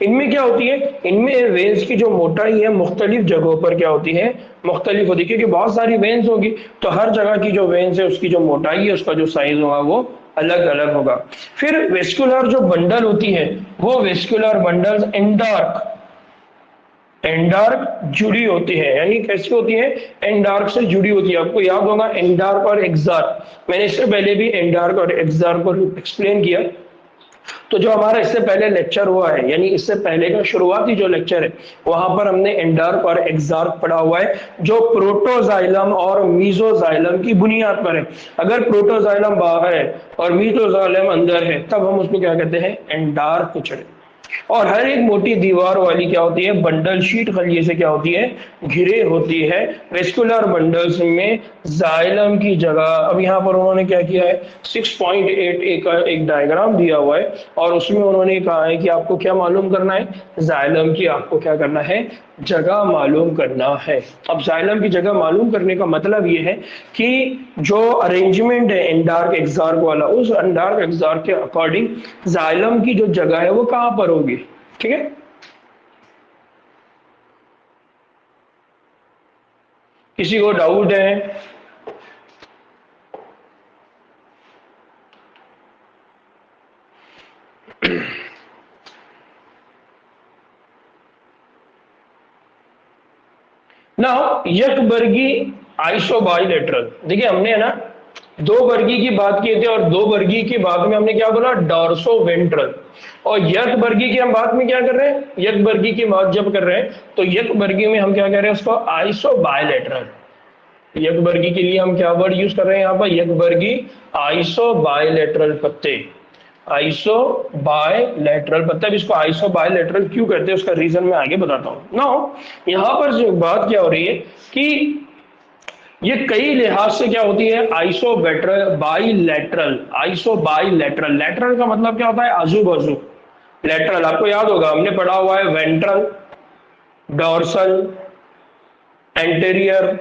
इनमें क्या होती है, इनमें वेन्स की जो मोटाई है मुख्तलिफ जगहों पर क्या होती है, मुख्तलिफ होती है, क्योंकि बहुत सारी वेन्स होगी, तो हर जगह की जो वेन्स है उसकी जो मोटाई है, उसका जो साइज होगा वो अलग अलग होगा। फिर वेस्कुलर जो बंडल होती है, वो वेस्कुलर बंडल्स एंडार्क, एंडार्क जुड़ी होती है, यानी कैसी होती है, एंडार्क से जुड़ी होती है। आपको याद होगा एंडार्क और एक्सार्क, मैंने इससे पहले भी एंडार्क और एक्सार्क को एक्सप्लेन किया। तो जो हमारा इससे पहले लेक्चर हुआ है, यानी इससे पहले का शुरुआती जो लेक्चर है, वहां पर हमने एंडार्क और एक्सार्क पढ़ा हुआ है, जो प्रोटोजाइलम और मीजोजाइलम की बुनियाद पर है। अगर प्रोटोजाइलम बाहर है और मीजोजाइलम अंदर है, तब हम उसको क्या कहते हैं, एंडार्क चढ़े। और हर एक मोटी दीवार वाली क्या होती है, बंडल शीट खलिए से क्या होती है, घिरे होती है। वेस्कुलर बंडल्स में जाइलम की जगह, अब यहाँ पर उन्होंने क्या किया है, 6.8 का एक डायग्राम दिया हुआ है और उसमें उन्होंने कहा है कि आपको क्या मालूम करना है, जाइलम की आपको क्या करना है, जगह मालूम करना है। अब जाइलम की जगह मालूम करने का मतलब ये है कि जो अरेंजमेंट है एंडार्क एक्सार्क वाला, उस एंडार्क एक्सार्क के अकॉर्डिंग जाइलम की जो जगह है वो कहां पर होगी। ठीक है, किसी को डाउट है? ना यकबर्गी आइसोबाइलेटरल, देखिए हमने है ना दो वर्गी की बात की थी, और दो वर्गी की बात में हमने क्या बोला, डॉर्सो वेंट्रल। और यक वर्गी की हम बात में क्या कर रहे हैं, यक वर्गी की बात जब कर रहे हैं तो यक वर्गी में हम क्या कह रहे हैं, उसको आइसोबाइलेटरल। यक वर्गी के लिए हम क्या वर्ड यूज कर रहे हैं यहाँ पर, यक वर्गी आइसोबाइलेटरल पत्ते, आइसो बायलैटरल पत्ता। अब इसको आइसो बायलैटरल क्यों कहते हैं उसका रीजन मैं आगे बताता हूं। नाउ यहां पर जो बात क्या हो रही है कि ये कई लिहाज से क्या होती है, iso bilateral, iso bilateral. Lateral का मतलब क्या होता है, आजू बाजू। लैटरल आपको याद होगा, हमने पढ़ा हुआ है वेंट्रल, डॉर्सल, एंटेरियर,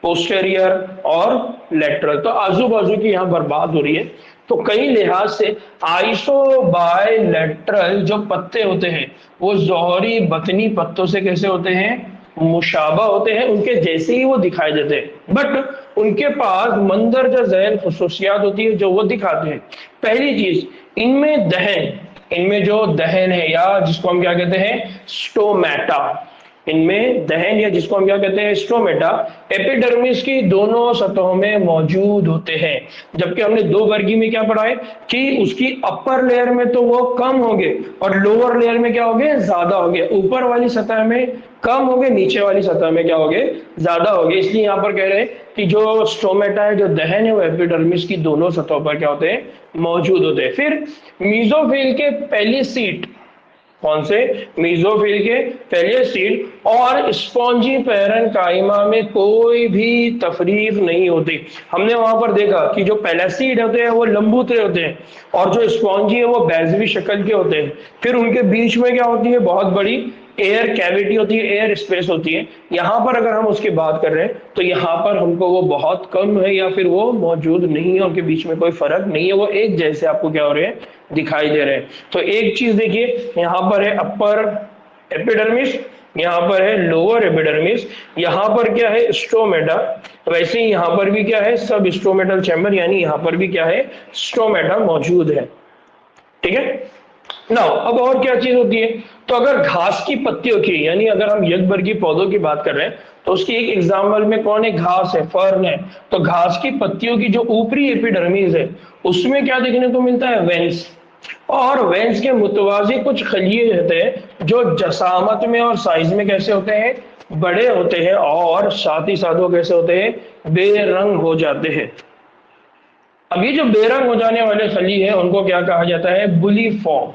पोस्टेरियर और लेटरल। तो आजू बाजू की यहां पर बात हो रही है। तो कई लिहाज से आइसो बायलैटरल जो पत्ते होते हैं वो जोहरी बतनी पत्तों से कैसे होते हैं, मुशाबा होते हैं, उनके जैसे ही वो दिखाई देते हैं, बट उनके पास मंदरजा ज़ैल खुसूसियात होती है जो वो दिखाते हैं। पहली चीज, इनमें दहन, इनमें जो दहन है या जिसको हम क्या कहते हैं, स्टोमेटा, इनमें दहन या जिसको हम क्या कहते हैं, स्टोमेटा, एपिडर्मिस की दोनों सतहों में मौजूद होते हैं। जबकि हमने दो वर्गी में क्या पढ़ा है कि उसकी अपर लेयर में तो वो कम होंगे और लोअर लेयर में क्या होंगे, ज्यादा होंगे। ऊपर वाली सतह में कम होंगे, नीचे वाली सतह में क्या होंगे, ज्यादा होंगे। इसलिए यहाँ पर कह रहे हैं कि जो स्टोमेटा है, जो दहन है, वो एपिडर्मिस की दोनों सतहों पर क्या होते हैं, मौजूद होते हैं। फिर मीजोफिल के पहली सीट, कौन से, मीजोफिल के पहले सीट और स्पॉन्जी पैरन काइमा में कोई भी तफरीक नहीं होती। हमने वहां पर देखा कि जो पैलासीड होते हैं वो लंबूतरे होते हैं और जो स्पॉन्जी है वो बैजवी शक्ल के होते हैं। फिर उनके बीच में क्या होती है, बहुत बड़ी एयर कैविटी होती है, एयर स्पेस होती है। यहाँ पर अगर हम उसकी बात कर रहे हैं तो यहाँ पर हमको वो बहुत कम है या फिर वो मौजूद नहीं है, उनके बीच में कोई फर्क नहीं है, वो एक जैसे आपको क्या हो रहे हैं, दिखाई दे रहे हैं। तो एक चीज देखिए, यहाँ पर है अपर एपिडर्मिस, यहाँ पर है लोअर एपिडर्मिस, यहाँ पर क्या है, स्टोमेटा। वैसे ही यहाँ पर भी क्या है, सब स्टोमेटल चैम्बर, यानी यहाँ पर भी क्या है, स्टोमेटा मौजूद है। ठीक है ना। अब और क्या चीज होती है, तो अगर घास की पत्तियों की, यानी अगर हम यकबर्गी पौधों की बात कर रहे हैं तो उसकी एक एग्जाम्पल में कौन है, घास है, फर्न है। तो घास की पत्तियों की जो ऊपरी एपिडर्मिस है उसमें क्या देखने को मिलता है, वेंस। और वेंस के मुतवाजी कुछ खलिए होते हैं जो जसामत में और साइज में कैसे होते हैं, बड़े होते हैं, और साथ ही साथ वो कैसे होते हैं, बेरंग हो जाते हैं। अब ये जो बेरंग हो जाने वाले खली है उनको क्या कहा जाता है, बुली फॉर्म,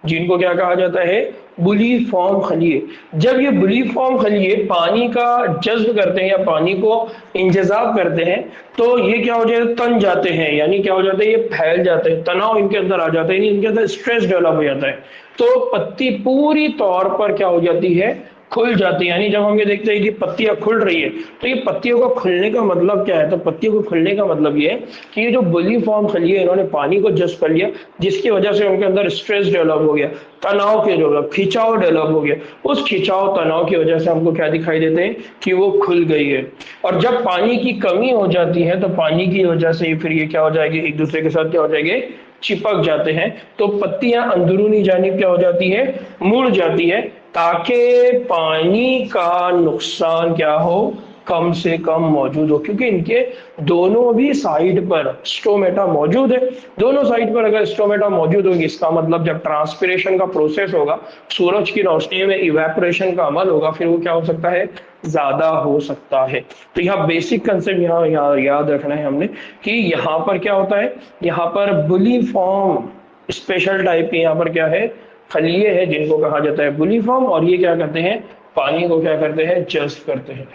जिनको क्या कहा जाता है, बुली फॉर्म खलिए। जब ये बुली फॉर्म खलिए पानी का जज्ब करते हैं या पानी को इंतजाब करते हैं तो ये क्या हो जाते हैं, तन जाते हैं, यानी क्या हो जाते हैं, ये फैल जाते हैं, तनाव इनके अंदर आ जाता है, इनके अंदर स्ट्रेस डेवलप हो जाता है। तो पत्ती पूरी तौर पर क्या हो जाती है, खुल जाती है। यानी जब हम ये देखते हैं कि पत्तियां खुल रही है तो ये पत्तियों का खुलने का मतलब क्या है, तो पत्तियों को खुलने का मतलब ये है कि ये जो बुली फॉर्म खली है इन्होंने पानी को जज्ब कर लिया, जिसकी वजह से उनके अंदर स्ट्रेस डेवलप हो गया, तनाव के डेवलप, खिंचाव डेवलप हो गया। उस खिंचाव तनाव की वजह से हमको क्या दिखाई देते हैं कि वो खुल गई है। और जब पानी की कमी हो जाती है तो पानी की वजह से फिर ये क्या हो जाएगी, एक दूसरे के साथ क्या हो जाएंगे, चिपक जाते हैं। तो पत्तियां अंदरूनी जानिब क्या हो जाती है, मुड़ जाती है, ताकि पानी का नुकसान क्या हो, कम से कम मौजूद हो, क्योंकि इनके दोनों भी साइड पर स्टोमेटा मौजूद है। दोनों साइड पर अगर स्टोमेटा मौजूद होगी, इसका मतलब जब ट्रांसपिरेशन का प्रोसेस होगा, सूरज की रोशनी में इवेपोरेशन का अमल होगा, फिर वो क्या हो सकता है, ज्यादा हो सकता है। तो यहाँ बेसिक कंसेप्ट यहाँ याद रखना है हमने कि यहाँ पर क्या होता है, यहाँ पर बुली फॉर्म स्पेशल टाइप के यहाँ पर क्या है, खलीए है जिनको कहा जाता है बुली फॉर्म, और ये क्या करते हैं, पानी को क्या करते हैं, जज्ब करते हैं।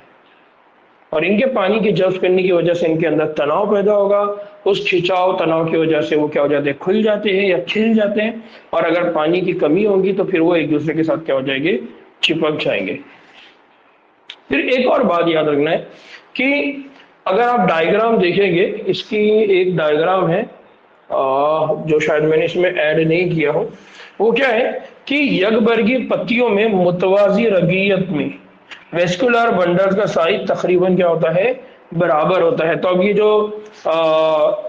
और इनके पानी के जज्ब करने की वजह से इनके अंदर तनाव पैदा होगा। उस खिंचाव तनाव की वजह से वो क्या हो जाते हैं, खुल जाते हैं या खिल जाते हैं। और अगर पानी की कमी होगी तो फिर वो एक दूसरे के साथ क्या हो जाएंगे, चिपक जाएंगे। फिर एक और बात याद रखना है कि अगर आप डायग्राम देखेंगे, इसकी एक डायग्राम है जो शायद मैंने इसमें ऐड नहीं किया हो। वो क्या है कि यकबर्गी पत्तियों में मुतवाजी रगीयत में वेस्कुलर बंडल्स का साइज तकरीबन क्या होता है, बराबर होता है। तो अब ये जो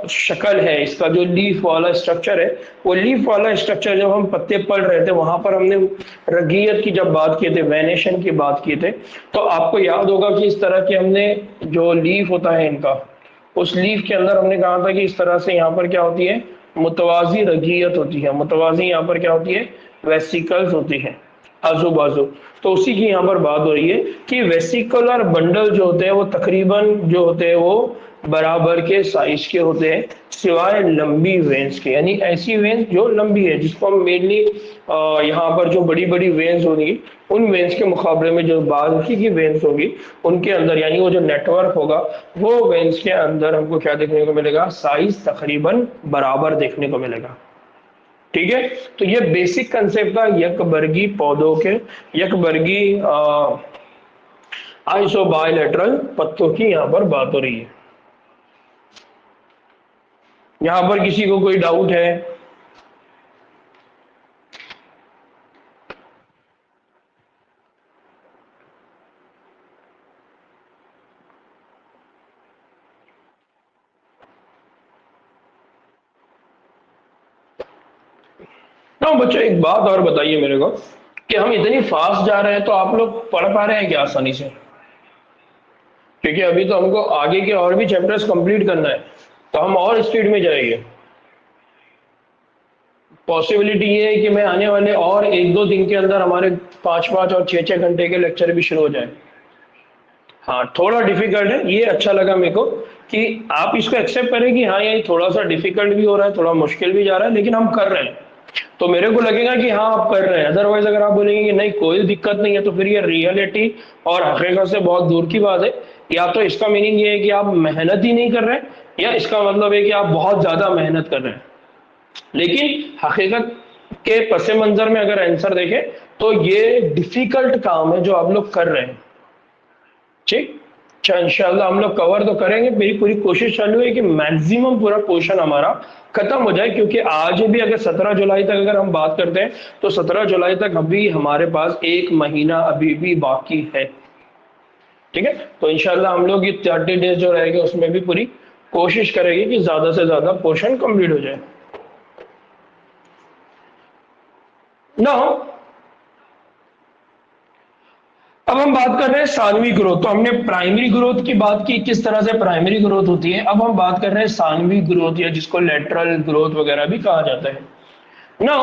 शक्ल है, इसका जो लीफ वाला स्ट्रक्चर है, वो लीफ वाला स्ट्रक्चर जब हम पत्ते पढ़ रहे थे वहां पर हमने रगीयत की जब बात किए थे, वेनेशन की बात किए थे, तो आपको याद होगा कि इस तरह के हमने जो लीफ होता है इनका, उस लीफ के अंदर हमने कहा था कि इस तरह से यहाँ पर क्या होती है, मुतवाजी रगीयत होती है। मुतवाजी यहाँ पर क्या होती है, वेसिकल्स होती है आजू बाजू। तो उसी की यहाँ पर बात हो रही है कि वेसिकुलर बंडल जो होते हैं वो तकरीबन जो होते हैं वो बराबर के साइज के होते हैं, सिवाय लंबी वेन्स के। यानी ऐसी वेन्स जो लंबी है, जिसको हम मेनली यहाँ पर जो बड़ी बड़ी वेन्स होंगी, उन वेन्स के मुकाबले में जो बाकी की वेन्स होगी उनके अंदर, यानी वो जो नेटवर्क होगा, वो वेन्स के अंदर हमको क्या देखने को मिलेगा, साइज तकरीबन बराबर देखने को मिलेगा। ठीक है, तो ये बेसिक कंसेप्ट था यकबर्गी पौधों के, यकबर्गी आइसोबायलैटरल पत्तों की यहाँ पर बात हो रही है। यहाँ पर किसी को कोई डाउट है? ना बच्चों, एक बात और बताइए मेरे को कि हम इतनी फास्ट जा रहे हैं तो आप लोग पढ़ पा रहे हैं क्या आसानी से? क्योंकि अभी तो हमको आगे के और भी चैप्टर्स कंप्लीट करना है, तो हम और स्पीड में जाएंगे। पॉसिबिलिटी ये है कि मैं आने वाले और एक दो दिन के अंदर हमारे 5-5 और 6-6 घंटे के लेक्चर भी शुरू हो जाए। हाँ, थोड़ा डिफिकल्ट है, ये अच्छा लगा मेरे को कि आप इसको एक्सेप्ट करें कि हाँ ये थोड़ा सा डिफिकल्ट भी हो रहा है, थोड़ा मुश्किल भी जा रहा है, लेकिन हम कर रहे हैं तो मेरे को लगेगा कि हाँ आप कर रहे हैं। अदरवाइज अगर आप बोलेंगे कि नहीं कोई दिक्कत नहीं है, तो फिर ये रियलिटी और हकीकत से बहुत दूर की बात है। या तो इसका मीनिंग ये है कि आप मेहनत ही नहीं कर रहे हैं, या इसका मतलब है कि आप बहुत ज्यादा मेहनत कर रहे हैं। लेकिन हकीकत के पस मंजर में अगर आंसर देखें तो ये डिफिकल्ट काम है जो आप लोग कर रहे हैं। ठीक, इंशाल्लाह हम लोग कवर तो करेंगे। मेरी पूरी कोशिश चालू है कि मैक्सिमम पूरा पोर्शन हमारा खत्म हो जाए, क्योंकि आज भी अगर 17 जुलाई तक अगर हम बात करते हैं तो 17 जुलाई तक अभी हमारे पास 1 महीना अभी भी बाकी है। ठीक है, तो इंशाल्लाह हम लोग ये 30 डेज जो रहेंगे उसमें भी पूरी कोशिश करेंगे कि ज्यादा से ज्यादा पोर्शन कंप्लीट हो जाए। ना अब हम बात कर रहे हैं सानवी ग्रोथ। तो हमने प्राइमरी ग्रोथ की बात की, किस तरह से प्राइमरी ग्रोथ होती है। अब हम बात कर रहे हैं सानवी ग्रोथ, या जिसको लेटरल ग्रोथ वगैरह भी कहा जाता है। ना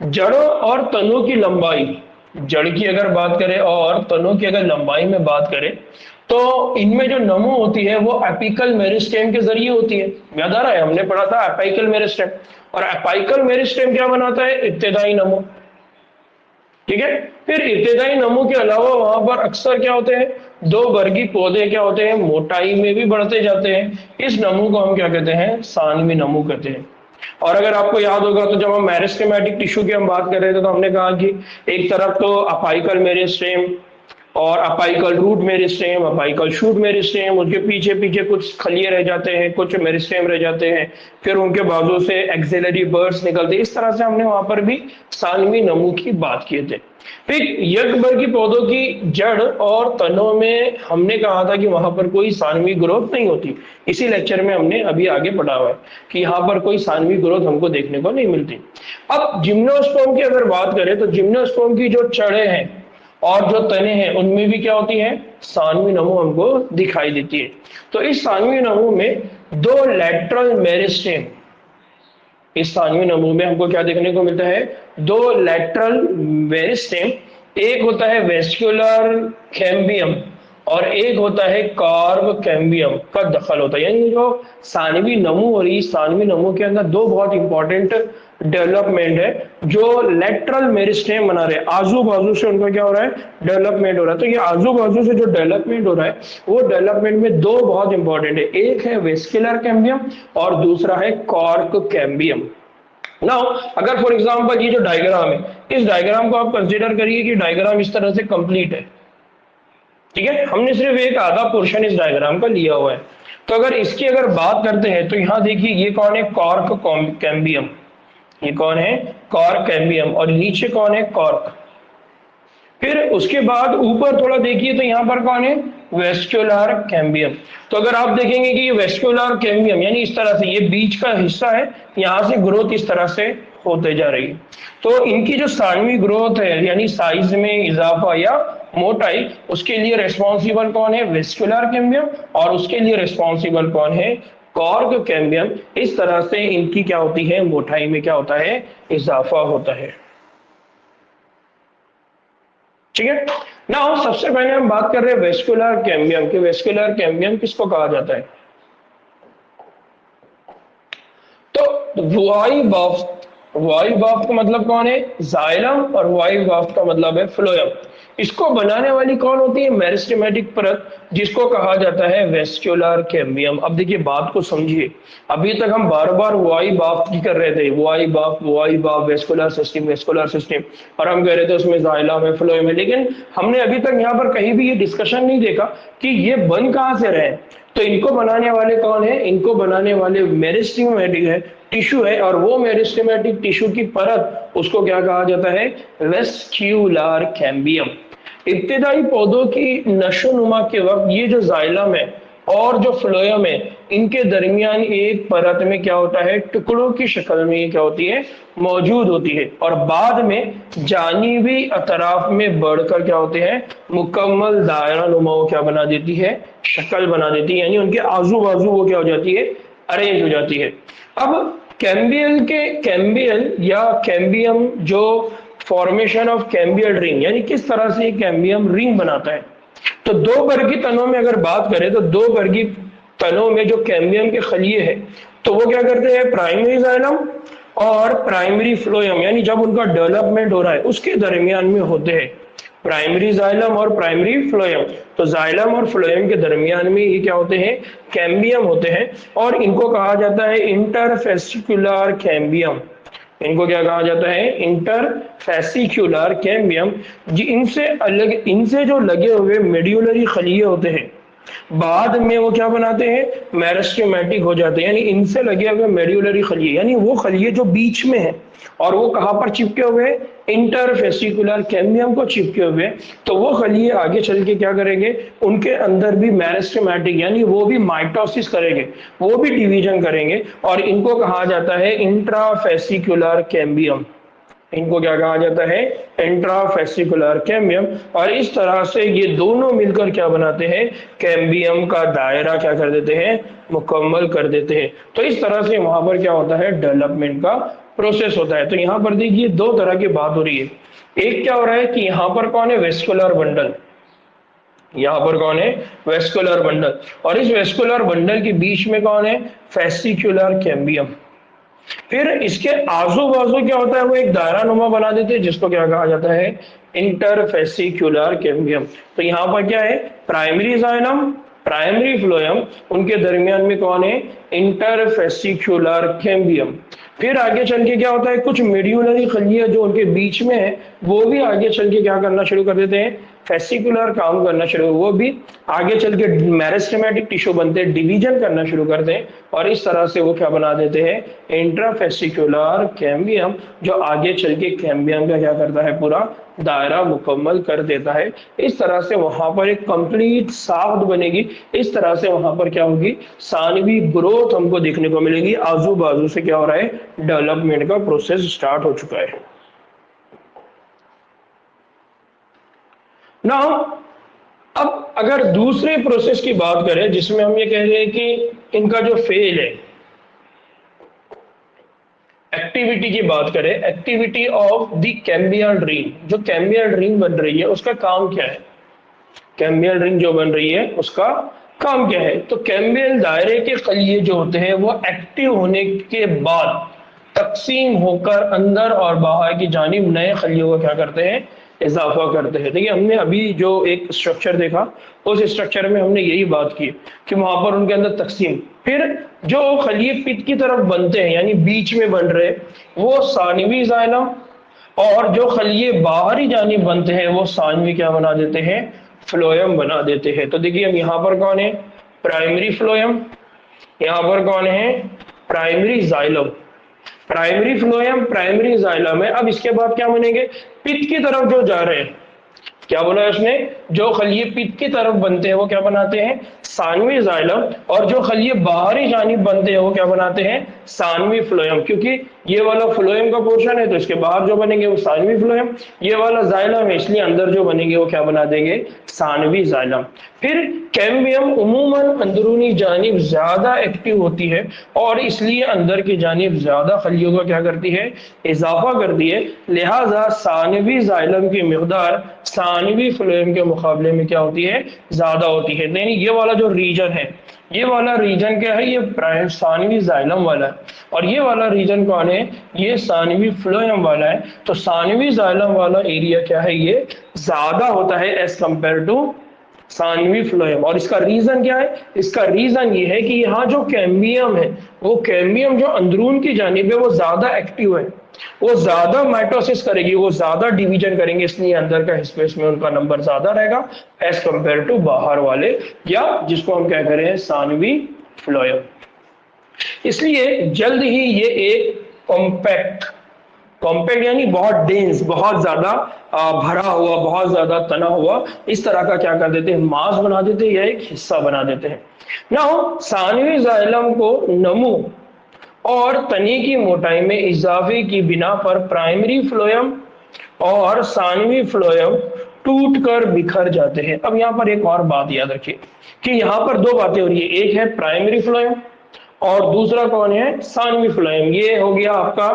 जड़ों और तनों की लंबाई, जड़ की अगर बात करें और तनों की अगर लंबाई में बात करें, तो इनमें जो नमो होती है वो एपिकल मेरिस्टेम के जरिए होती है। याद आ रहा है, हमने पढ़ा था एपिकल मेरिस्टेम, और एपिकल मेरिस्टेम क्या बनाता है, इब्तिदाई नमो। ठीक है, फिर इब्तिदाई नमो के अलावा वहां पर अक्सर क्या होते हैं, दो वर्गी पौधे क्या होते हैं, मोटाई में भी बढ़ते जाते हैं। इस नमो को हम क्या कहते हैं, सानवी नमो कहते हैं। और अगर आपको याद होगा तो जब हम मेरिस्टेमेटिक टिश्यू की हम बात कर रहे थे तो हमने कहा कि एक तरफ तो अपाइकल मेरिस्टेम, और apical root meristem, apical shoot meristem, उनके पीछे पीछे कुछ खलिए रह जाते हैं, कुछ मेरिस्टेम रह जाते हैं, फिर उनके बाजू से एक्सिलरी बर्ड्स निकलते हैं। इस तरह से हमने वहां पर भी सानवी नमू की बात किए थे। फिर यकबर्गी पौधों की जड़ और तनों में हमने कहा था कि वहां पर कोई सानवी ग्रोथ नहीं होती। इसी लेक्चर में हमने अभी आगे पढ़ा हुआ है कि यहाँ पर कोई सानवी ग्रोथ हमको देखने को नहीं मिलती। अब जिम्नोस्पर्म की अगर बात करें तो जिम्नोस्पर्म की जो जड़ें हैं और जो तने हैं उनमें भी क्या होती है, सानवी नमू हमको दिखाई देती है। तो इस सानवी नमू में दो लेटरल मेरिस्टेम, इस सानवी नमू में हमको क्या देखने को मिलता है, दो लेटरल मेरिस्टेम, एक होता है वेस्कुलर कैम्बियम और एक होता है कार्व कैम्बियम का दखल होता है। यानी जो सानवी नमू और इस सानवी नमू के अंदर दो बहुत इंपॉर्टेंट डेवलपमेंट है जो लेटरल मेरिस्टेम बना रहे हैं, आजू बाजू से उनका क्या हो रहा है, डेवलपमेंट हो रहा है। तो ये आजू बाजू से जो डेवलपमेंट हो रहा है वो डेवलपमेंट में दो बहुत इंपॉर्टेंट है, एक है वेस्कुलर कैम्बियम और दूसरा है कॉर्क कैम्बियम। नाउ अगर फॉर एग्जांपल ये जो डायग्राम है, इस डायग्राम को आप कंसीडर करिए कि डायग्राम इस तरह से कंप्लीट है, ठीक है, हमने सिर्फ एक आधा पोर्शन इस डायग्राम का लिया हुआ है। तो अगर इसकी अगर बात करते हैं तो यहाँ देखिए ये कौन है, कॉर्क कैम्बियम, ये कौन है, कॉर्क कैम्बियम, और नीचे कौन है, कॉर्क। फिर उसके बाद ऊपर थोड़ा देखिए तो यहाँ पर कौन है, वेस्कुलर कैम्बियम। तो अगर आप देखेंगे कि ये वेस्कुलर कैम्बियम यानी इस तरह से ये बीच का हिस्सा है, यहाँ से ग्रोथ इस तरह से होते जा रही है। तो इनकी जो सानवी ग्रोथ है यानी साइज में इजाफा या मोटाई, उसके लिए रिस्पॉन्सिबल कौन है, वेस्कुलर कैम्बियम, और उसके लिए रिस्पॉन्सिबल कौन है, कॉर्क कैम्बियम। इस तरह से इनकी क्या होती है, मोटाई में क्या होता है, इजाफा होता है। ठीक है, नाउ सबसे पहले हम बात कर रहे हैं वेस्कुलर कैम्बियम की। वेस्कुलर कैम्बियम किसको कहा जाता है, तो वायु बाफ्ट, वायु बाफ्ट का मतलब कौन है, जाइलम, और वायु बाफ्ट का मतलब है फ्लोएम। इसको बनाने वाली कौन होती है, मेरिस्टेमेटिक परत, जिसको कहा जाता है वेस्कुलर कैम्बियम। अब देखिए बात को समझिए, अभी तक हम बार बार वायु बाफ्ट की कर रहे थे, वायु बाफ्ट, वेस्कुलर सिस्टम, वेस्कुलर सिस्टम, और हम कह रहे थे उसमें जाइलम है, फ्लोएम है, लेकिन हमने अभी तक यहाँ पर कहीं भी ये डिस्कशन नहीं देखा कि ये बन कहाँ से रहे। तो इनको बनाने वाले कौन है, इनको बनाने वाले मेरिस्टेमेटिक है, टिश्यू है, और वो मेरिस्टेमेटिक टिश्यू की परत उसको क्या कहा जाता है, वेस्क्यूलर कैम्बियम। इब्तिदाई पौधों की नशोनुमा के वक्त ये जो जाइलम है और जो फ्लोएम है, इनके दरमियान एक परत में क्या होता है, टुकड़ों की शक्ल में ये क्या होती है, मौजूद होती है, और बाद में जानिबी अतराफ में बढ़कर क्या होते हैं, मुकम्मल दायरा नुमा क्या बना देती है, शक्ल बना देती है, यानी उनके आजू बाजू वो क्या हो जाती है, अरेंज हो जाती है। अब कैम्बियल या कैम्बियम जो फॉर्मेशन ऑफ कैम्बियल रिंग, यानी किस तरह से कैम्बियम रिंग बनाता है। तो दो वर्गी तनों में अगर बात करें तो दो वर्गी तनों में जो कैम्बियम के खलिए हैं तो वो क्या करते हैं, प्राइमरी जाइलम और प्राइमरी फ्लोएम, यानी जब उनका डेवलपमेंट हो रहा है उसके दरमियान में होते हैं, प्राइमरी जाइलम और प्राइमरी फ्लोएम। तो जाइलम और फ्लोएम के दरमियान में ये क्या होते हैं, कैम्बियम होते हैं, और इनको कहा जाता है इंटरफेसिकुलर कैम्बियम। इनको क्या कहा जाता है, इंटरफेसिकुलर कैम्बियम। इनसे अलग, इनसे जो लगे हुए मेड्यूलरी खलिए होते हैं बाद में वो क्या बनाते हैं, मेरिस्टेमेटिक हो जाते हैं, यानी इनसे लगे हुए मेड्यूलरी खलिए, यानी वो खलिए जो बीच में है और वो कहां पर चिपके हुए, इंटरफेसिकुलर कैम्बियम को चिपके हुए, तो वो खलिए आगे चल के क्या करेंगे, उनके अंदर भी मेरिस्टेमेटिक यानी वो भी माइटोसिस करेंगे, वो भी डिवीजन करेंगे, और इनको कहा जाता है इंट्राफेसिकुलर कैम्बियम। इनको क्या कहा जाता है, इंट्राफेसिकुलर कैम्बियम। और इस तरह से ये दोनों मिलकर क्या बनाते हैं, कैम्बियम का दायरा क्या कर देते हैं, मुकम्मल कर देते हैं। तो इस तरह से वहां पर क्या होता है, डेवलपमेंट का प्रोसेस होता है। तो यहाँ पर देखिए दो तरह की बात हो रही है, एक क्या हो रहा है कि यहाँ पर कौन है, वेस्कुलर बंडल, यहाँ पर कौन है, वेस्कुलर बंडल, और इस वेस्कुलर बंडल के बीच में कौन है, फेसिकुलर कैम्बियम। फिर इसके आजू बाजू क्या होता है, वो एक दायरा नुमा बना देते हैं जिसको क्या कहा जाता है, इंटरफेसिकुलर कैम्बियम। तो यहाँ पर क्या है, प्राइमरी जाइलम, प्राइमरी फ्लोएम, उनके दरमियान में कौन है, इंटरफेसिकुलर कैम्बियम। फिर आगे चल के क्या होता है, कुछ मेड्यूलरी खलिया जो उनके बीच में है वो भी आगे चल के क्या करना शुरू कर देते हैं, फेसिकुलर काम करना शुरू, वो भी आगे चल के मेरिस्टेमेटिक टिश्यू बनते हैं, डिवीजन करना शुरू करते हैं और इस तरह से वो क्या बना देते हैं, इंट्राफेसिकुलर कैम्बियम, जो आगे चल के कैम्बियम का क्या करता है, पूरा दायरा मुकम्मल कर देता है। इस तरह से वहां पर एक कंप्लीट साख्त बनेगी, इस तरह से वहां पर क्या होगी, सानवी ग्रोथ हमको देखने को मिलेगी। आजू बाजू से क्या हो रहा है, डेवलपमेंट का प्रोसेस स्टार्ट हो चुका है। नाउ अब अगर दूसरे प्रोसेस की बात करें जिसमें हम ये कह रहे हैं कि इनका जो फेल है, एक्टिविटी की बात करें, activity of the cambial ring, जो कैम्बियल रिंग बन रही है उसका काम क्या है, कैम्बियल रिंग जो बन रही है उसका काम क्या है। तो कैम्बियल दायरे के खलिए जो होते हैं वो एक्टिव होने के बाद तकसीम होकर अंदर और बाहर की जानिब नए खलियों का क्या करते हैं, इजाफा करते हैं। देखिए हमने अभी जो एक स्ट्रक्चर देखा, उस स्ट्रक्चर में हमने यही बात की कि वहां पर उनके अंदर तकसीम, फिर जो खलिए पित्त की तरफ बनते हैं यानी बीच में बन रहे, वो सानवी जाइलम, और जो खलिए बाहरी जानिब बनते हैं वो सानवी क्या बना देते हैं, फ्लोएम बना देते हैं। तो देखिए हम यहाँ पर कौन है, प्राइमरी फ्लोएम, यहाँ पर कौन है, primary xylem, primary phloem primary xylem है। अब इसके बाद क्या बनेंगे, पित्त की तरफ जो जा रहे हैं, क्या बोला है उसने, जो खलिए पित्त की तरफ बनते हैं वो क्या बनाते हैं, सानवी जाइलम, और जो खलिए बाहरी जानिब बनते हैं वो क्या बनाते हैं, सानवी फ्लोएम। क्योंकि ये वाला फ्लोएम का पोर्शन है तो इसके बाहर जो बनेंगे वो सानवी फ्लोएम, ये वाला जाइलम है इसलिए अंदर जो बनेंगे वो क्या बना देंगे, सानवी जाइलम। फिर कैम्बियम उमूमन अंदरूनी जानिब ज्यादा एक्टिव होती है और इसलिए अंदर की जानिब ज्यादा खलियों का क्या करती है, इजाफा करती है, लिहाजा सानवी जाइलम की मिकदार सानवी फ्लोएम के मुकाबले में क्या होती है, ज्यादा होती है। यानी ये वाला जो रीजन है, ये वाला रीजन क्या है, ये प्राइम सानवी जाइलम वाला है, और ये वाला रीजन कौन है, ये सानवी फ्लोएम वाला है। तो सानवी जाइलम वाला एरिया क्या है, ये ज्यादा होता है एज कंपेयर टू सानवी फ्लोएम। और इसका रीजन क्या है, इसका रीजन ये है कि यहाँ जो कैम्बियम है, वो कैम्बियम जो अंदरून की जानिब है वो ज्यादा एक्टिव है, वो ज्यादा माइटोसिस करेगी, वो ज्यादा डिवीजन करेंगे, इसलिए अंदर का स्पेस में उनका नंबर ज्यादा रहेगा एज कंपेयर टू बाहर वाले, या जिसको हम क्या करें सानवी फ्लोएम। इसलिए जल्द ही ये एक कॉम्पैक्ट, कॉम्पैक्ट यानी बहुत डेंस, बहुत ज्यादा भरा हुआ, बहुत ज्यादा तना हुआ, इस तरह का क्या कर देते हैं, मास बना देते हैं या एक हिस्सा बना देते हैं। नाउ सानवी जाइलम को नमू और तने की मोटाई में इजाफे की बिना पर प्राइमरी फ्लोएम और सानवी फ्लोएम टूट कर बिखर जाते हैं। अब यहाँ पर एक और बात याद रखिए कि यहाँ पर दो बातें हो रही है, एक है प्राइमरी फ्लोएम और दूसरा कौन है, सानवी फ्लोएम। ये हो गया आपका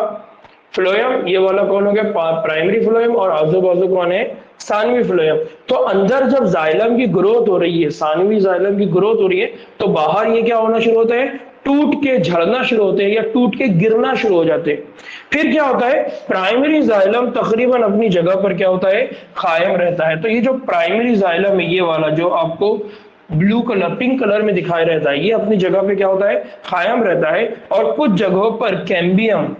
फ्लोएम, ये वाला कौन हो गया, प्राइमरी फ्लोएम, और आजू बाजू कौन है, सानवी फ्लोएम। तो अंदर जब जाइलम की ग्रोथ हो रही है, सानवी जाइलम की ग्रोथ हो रही है, तो बाहर ये क्या होना शुरू होता है, टूट के झड़ना शुरू होते हैं या टूट के गिरना शुरू हो जाते हैं। फिर क्या होता है, प्राइमरी जाइलम तकरीबन अपनी जगह पर क्या होता है, कायम रहता है। तो ये जो प्राइमरी जाइलम है, ये वाला जो आपको ब्लू कलर, पिंक कलर में दिखाई रहता है, ये अपनी जगह पे क्या होता है, कायम रहता है। और कुछ जगहों पर कैम्बियम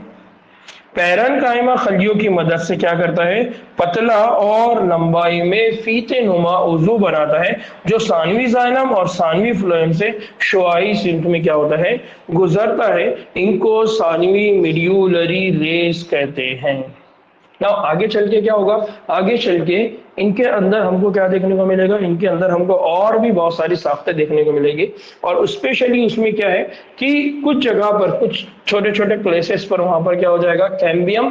पैरेन्काइमा खलियों की मदद से क्या करता है, पतला और लंबाई में फीते नुमा उज़ू बनाता है, जो सानवी जाइलम और सानवी फ्लोएम से शुआई सिल्क में क्या होता है, गुजरता है। इनको सानवी मेड्यूलरी रेस कहते हैं। ना आगे चल के क्या होगा, आगे चल के इनके अंदर हमको क्या देखने को मिलेगा, इनके अंदर हमको और भी बहुत सारी साख्तें देखने को मिलेगी। और स्पेशली उसमें क्या है कि कुछ जगह पर, कुछ छोटे छोटे प्लेसेस पर वहां पर क्या हो जाएगा, कैम्बियम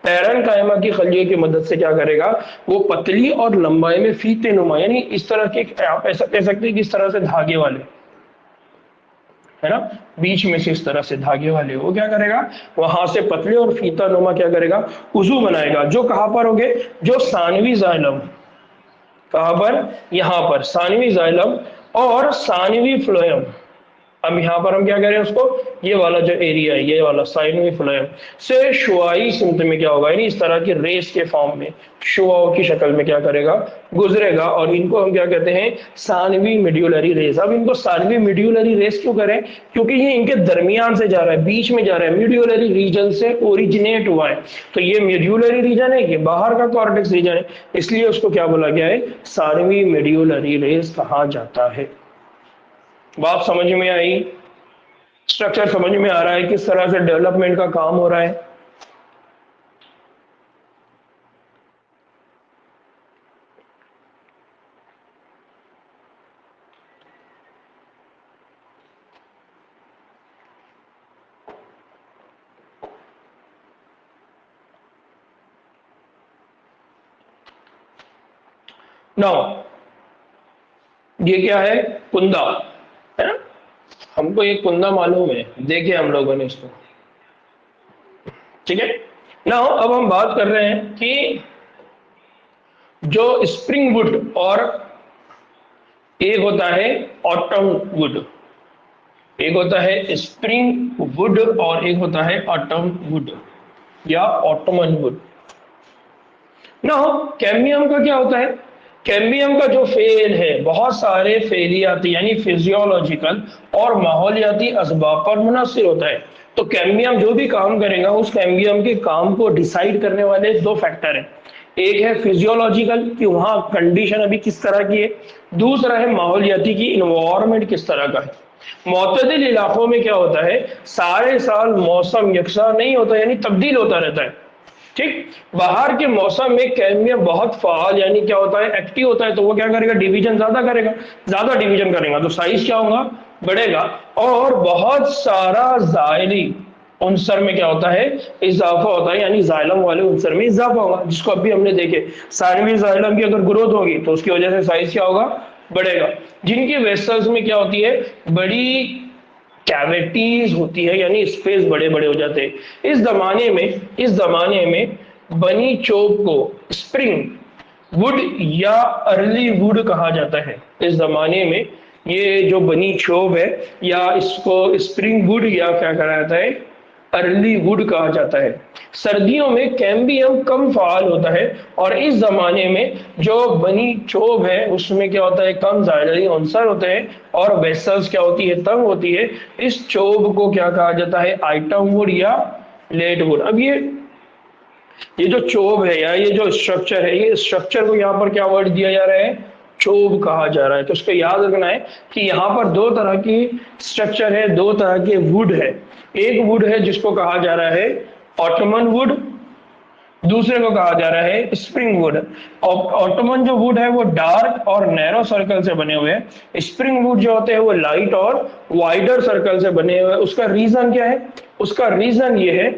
पैरेन्काइमा की खलियों की मदद से क्या करेगा, वो पतली और लंबाई में फीते नुमा, यानी इस तरह के, आप ऐसा कह सकते हैं कि इस तरह से धागे वाले, है ना, बीच में से इस तरह से धागे वाले, वो क्या करेगा, वहां से पतले और फीता नुमा क्या करेगा, उजू बनाएगा। जो कहां पर होंगे, जो सानवी जाइलम, कहां पर, यहां पर सानवी जाइलम और सानवी फ्लोएम अब यहाँ पर हम क्या करें उसको, ये वाला जो एरिया है, ये वाला साइनवी फ्लोएम से शुआई सिमत में क्या होगा, यानी इस तरह की रेस के फॉर्म में शुआओं की शक्ल में क्या करेगा, गुजरेगा, और इनको हम क्या कहते हैं, सानवी मेड्यूलरी रेस। अब इनको सानवी मेड्यूलरी रेस क्यों करें, क्योंकि ये इनके दरमियान से जा रहा है, बीच में जा रहा है, मेड्यूलरी रीजन से ओरिजिनेट हुआ है। तो ये मेड्यूलरी रीजन है, ये बाहर का कॉर्टेक्स रीजन है, इसलिए उसको क्या बोला गया है, सानवी मेड्यूलरी रेस कहा जाता है। बात समझ में आई, स्ट्रक्चर समझ में आ रहा है, किस तरह से डेवलपमेंट का काम हो रहा है। नाउ ये क्या है, कुंदा है ना, हमको ये कुंदा मालूम है, देखे हम लोगों ने इसको, ठीक है। नाउ अब हम बात कर रहे हैं कि जो स्प्रिंग वुड और एक होता है ऑटम वुड, एक होता है स्प्रिंग वुड और एक होता है ऑटम वुड या ऑटमन वुड। नाउ कैम्बियम का क्या होता है, कैम्बियम का जो फेल है, बहुत सारे फेलियाती यानी फिजियोलॉजिकल और माहौलियाती असबाब पर मुनहसर होता है। तो कैम्बियम जो भी काम करेगा, उस कैम्बियम के काम को डिसाइड करने वाले दो फैक्टर हैं, एक है फिजियोलॉजिकल कि वहां कंडीशन अभी किस तरह की है, दूसरा है माहौलियाती की इन्वायरमेंट किस तरह का है। मुतदिल इलाकों में क्या होता है, सारे साल मौसम यकसा नहीं होता, यानी तब्दील होता रहता है, ठीक। बाहर के मौसम में कैम्बियम बहुत फाल यानी क्या होता है, एक्टिव होता है, तो वो क्या करेगा, डिवीजन ज्यादा करेगा, ज्यादा डिवीजन करेगा तो साइज क्या होगा, बढ़ेगा, और बहुत सारा जायली उनसर में क्या होता है, इजाफा होता है, यानी जाइलम वाले उनसर में इजाफा होगा, जिसको अभी हमने देखे, सानवी जाइलम की अगर ग्रोथ होगी तो उसकी वजह से साइज क्या होगा, बढ़ेगा। जिनकी वेसल्स में क्या होती है, बड़ी कैविटीज होती है, यानी स्पेस बड़े बड़े हो जाते हैं। इस जमाने में बनी चोप को स्प्रिंग वुड या अर्ली वुड कहा जाता है। इस जमाने में ये जो बनी चोप है, या इसको स्प्रिंग वुड या क्या कहा जाता है, अर्ली वुड कहा जाता है। सर्दियों में कैम्बियम कम फाल होता है, और इस जमाने में जो बनी चोब है उसमें क्या होता है, कम जायलरी अंसर होते हैं, और वेसल्स क्या होती है, तंग होती है। इस चोब को क्या कहा जाता है, आइटम वुड या लेट वुड। अब ये जो चोब है या ये जो स्ट्रक्चर है, ये स्ट्रक्चर को यहाँ पर क्या वर्ड दिया जा रहा है, चोब कहा जा रहा है। तो उसको याद रखना है कि यहाँ पर दो तरह की स्ट्रक्चर है, दो तरह के वुड है। एक वुड है जिसको कहा जा रहा है ऑटमन वुड, दूसरे को कहा जा रहा है स्प्रिंग वुड। ऑटमन जो वुड है वो डार्क और नैरो सर्कल से बने हुए हैं, स्प्रिंग वुड जो होते हैं वो लाइट और वाइडर सर्कल से बने हुए हैं। उसका रीजन क्या है, उसका रीजन ये है,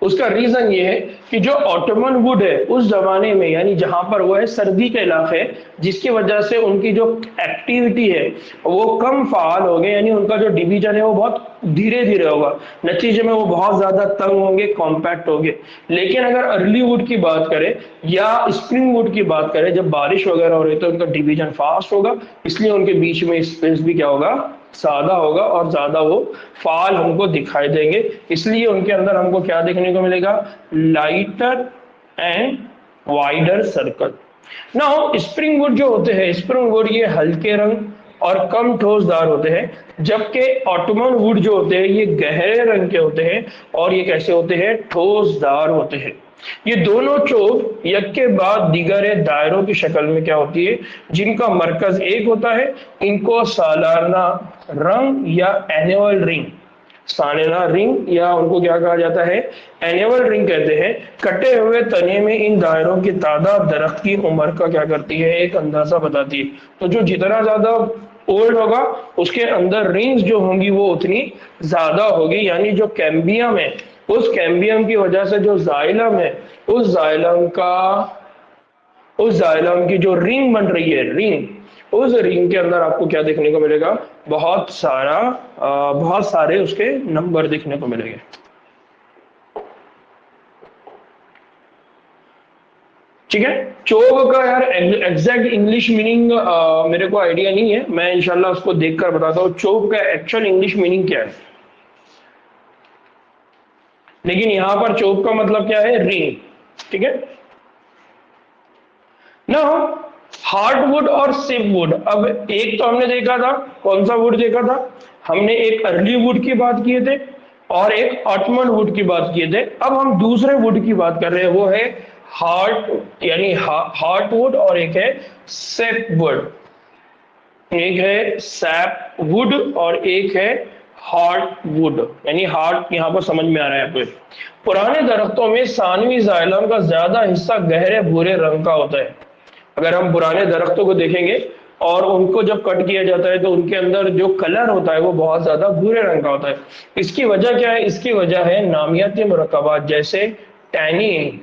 उसका रीजन ये है कि जो ऑटोमन वुड है उस जमाने में, यानी जहां पर वो है सर्दी के इलाके, जिसकी वजह से उनकी जो एक्टिविटी है वो कम फाल हो गए, यानी उनका जो डिवीजन है वो बहुत धीरे धीरे होगा, नतीजे में वो बहुत ज्यादा तंग होंगे, कॉम्पैक्ट होंगे। लेकिन अगर अर्ली वुड की बात करें या स्प्रिंग वुड की बात करें, जब बारिश वगैरह हो रही है तो उनका डिवीजन फास्ट होगा, इसलिए उनके बीच में स्पेस भी क्या होगा, ज्यादा होगा, और ज्यादा वो फाल हमको दिखाई देंगे। इसलिए उनके अंदर हमको क्या देखने को मिलेगा, lighter and wider circle. Now spring would जो होते हैं, स्प्रिंग वुड ये हल्के रंग और कम ठोसदार होते हैं, जबकि ऑटोमन वुड जो होते हैं ये गहरे रंग के होते हैं, और ये कैसे होते हैं, ठोसदार होते हैं। ये दोनों चोब एक के बाद दीगर दायरों की शक्ल में क्या होती है, जिनका मरकज एक होता है। इनको सालाना रंग या एनुअल रिंग, सालाना रिंग या उनको क्या कहा जाता है, एनुअल रिंग कहते हैं। कटे हुए तने में इन दायरों की तादाद दरख्त की उम्र का क्या करती है, एक अंदाजा बताती है। तो जो जितना ज्यादा ओल्ड होगा उसके अंदर रिंग्स जो होंगी वो उतनी ज्यादा होगी, यानी जो कैम्बियम है उस कैम्बियम की वजह से जो जाइलम है, उस जाइलम का, उस जाइलम की जो रिंग बन रही है, रिंग, उस रिंग के अंदर आपको क्या देखने को मिलेगा, बहुत सारे उसके नंबर देखने को मिलेंगे। ठीक है। चोब का यार एग्जैक्ट इंग्लिश मीनिंग मेरे को आइडिया नहीं है, मैं इंशाल्लाह उसको देखकर बताता हूँ चोब का एक्चुअल इंग्लिश मीनिंग क्या है। लेकिन यहां पर चोब का मतलब क्या है, रिंग, ठीक है ना। हार्डवुड और सिपवुड, अब एक तो हमने देखा था, कौन सा वुड देखा था, हमने एक अर्ली वुड की बात किए थे और एक ऑटमन वुड की बात किए थे। अब हम दूसरे वुड की बात कर रहे हैं, वो है हार्ट यानी हार्टवुड और एक है सेपवुड। एक है सैप वुड और एक है हार्ट वुड, यानी हार्ट यहां पर समझ में आ रहा है आपको। पुराने दरख्तों में सानवी जाइलम का ज्यादा हिस्सा गहरे भूरे रंग का होता है। अगर हम पुराने दरख्तों को देखेंगे और उनको जब कट किया जाता है तो उनके अंदर जो कलर होता है वो बहुत ज्यादा भूरे रंग का होता है। इसकी वजह क्या है, इसकी वजह है नामियाती मुरक्कबात जैसे टैनिन,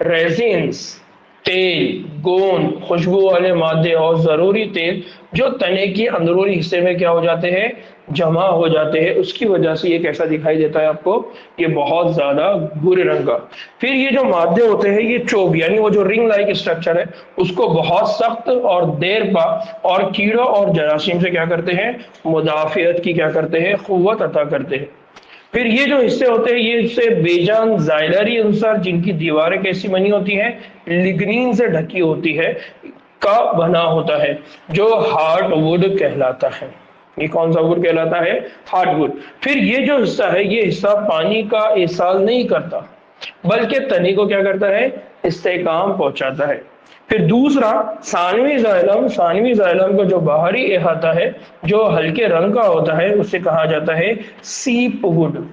रेजिन्स, तेल, गोंद, खुशबू वाले मादे और जरूरी तेल जो तने की अंदरूनी हिस्से में क्या हो जाते हैं, जमा हो जाते हैं, उसकी वजह से ये कैसा दिखाई देता है आपको, ये बहुत ज्यादा भूरे रंग का। फिर ये जो मादे होते हैं ये चोब यानी वो जो रिंग लाइक स्ट्रक्चर है उसको बहुत सख्त और देर पा और कीड़ों और जरासीम से क्या करते हैं, मुदाफियत की क्या करते हैं, कुव्वत अता करते हैं। फिर ये जो हिस्से होते हैं ये हिस्से बेजान जाइलरी अंसर जिनकी दीवारें कैसी बनी होती हैं, लिग्निन से ढकी होती है, का बना होता है, जो हार्डवुड कहलाता है। ये कौन सा वुड कहलाता है, हार्डवुड। फिर ये जो हिस्सा है ये हिस्सा पानी का एहसास नहीं करता बल्कि तने को क्या करता है, इस्तेकाम पहुंचाता है। फिर दूसरा सानवी जाइलम का जो बाहरी अहाता है जो हल्के रंग का होता है उसे कहा जाता है सीप वुड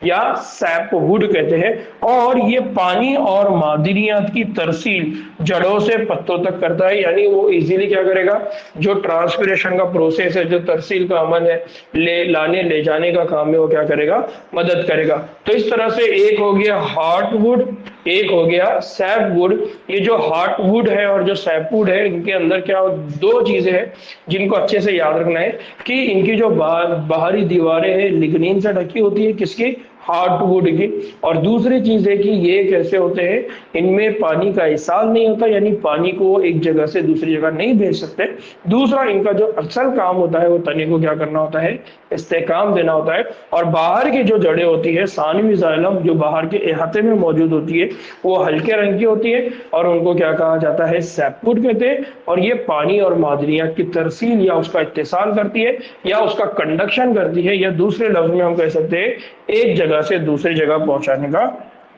या सैपवुड कहते हैं। और ये पानी और मादनियात की तरसील जड़ों से पत्तों तक करता है, यानी वो इजीली क्या करेगा, जो ट्रांसपिरेशन का प्रोसेस है, जो तरसील का अमल है, ले जाने का काम है, वो क्या करेगा, मदद करेगा। तो इस तरह से एक हो गया हार्टवुड, एक हो गया सैपवुड। ये जो हार्टवुड है और जो सैपवुड है इनके अंदर क्या दो चीजें हैं जिनको अच्छे से याद रखना है कि इनकी जो बाहरी दीवारें हैं लिग्निन से ढकी होती है, किसकी, हार्टवुड की। और दूसरी चीज है कि ये कैसे होते हैं, इनमें पानी का एहसास नहीं होता, यानी पानी को एक जगह से दूसरी जगह नहीं भेज सकते। दूसरा इनका जो असल काम होता है वो तने को क्या करना होता है, इस्तेकाम देना होता है। और बाहर की जो जड़ें होती है सानवी जाइलम जो बाहर के अहाते में मौजूद होती है वो हल्के रंग की होती है और उनको क्या कहा जाता है, सैपवुड कहते हैं। और ये पानी और मादनियात की तरसील या उसका इत्तिसाल करती है या उसका कंडक्शन करती है, या दूसरे लफ्ज में हम कह सकते हैं एक जगह से दूसरी जगह पहुंचाने का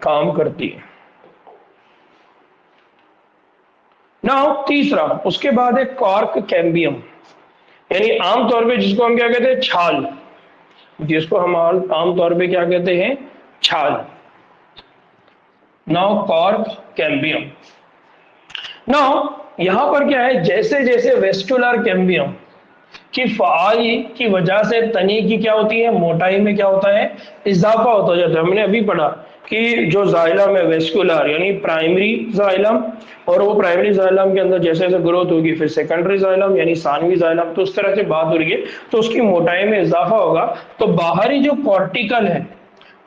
काम करती है। नाउ तीसरा, उसके बाद है कॉर्क कैम्बियम, यानी आमतौर पे जिसको हम क्या कहते हैं, छाल, जिसको हम आमतौर पे क्या कहते हैं, छाल। नाउ कॉर्क कैम्बियम, नाउ यहां पर क्या है, जैसे जैसे वेस्टुलर कैम्बियम की फ़आली की वजह से तने की क्या होती है, मोटाई में क्या होता है, इजाफा होता जाता है। हमने अभी पढ़ा कि जो जाइलम है वेस्कुलर यानी प्राइमरी जाइलम, और वो प्राइमरी जाइलम के अंदर जैसे जैसे ग्रोथ होगी फिर सेकेंडरी जाइलम यानी सानवी जाइलम, तो उस तरह से बात हो रही है, तो उसकी मोटाई में इजाफा होगा। तो बाहरी जो कॉर्टिकल है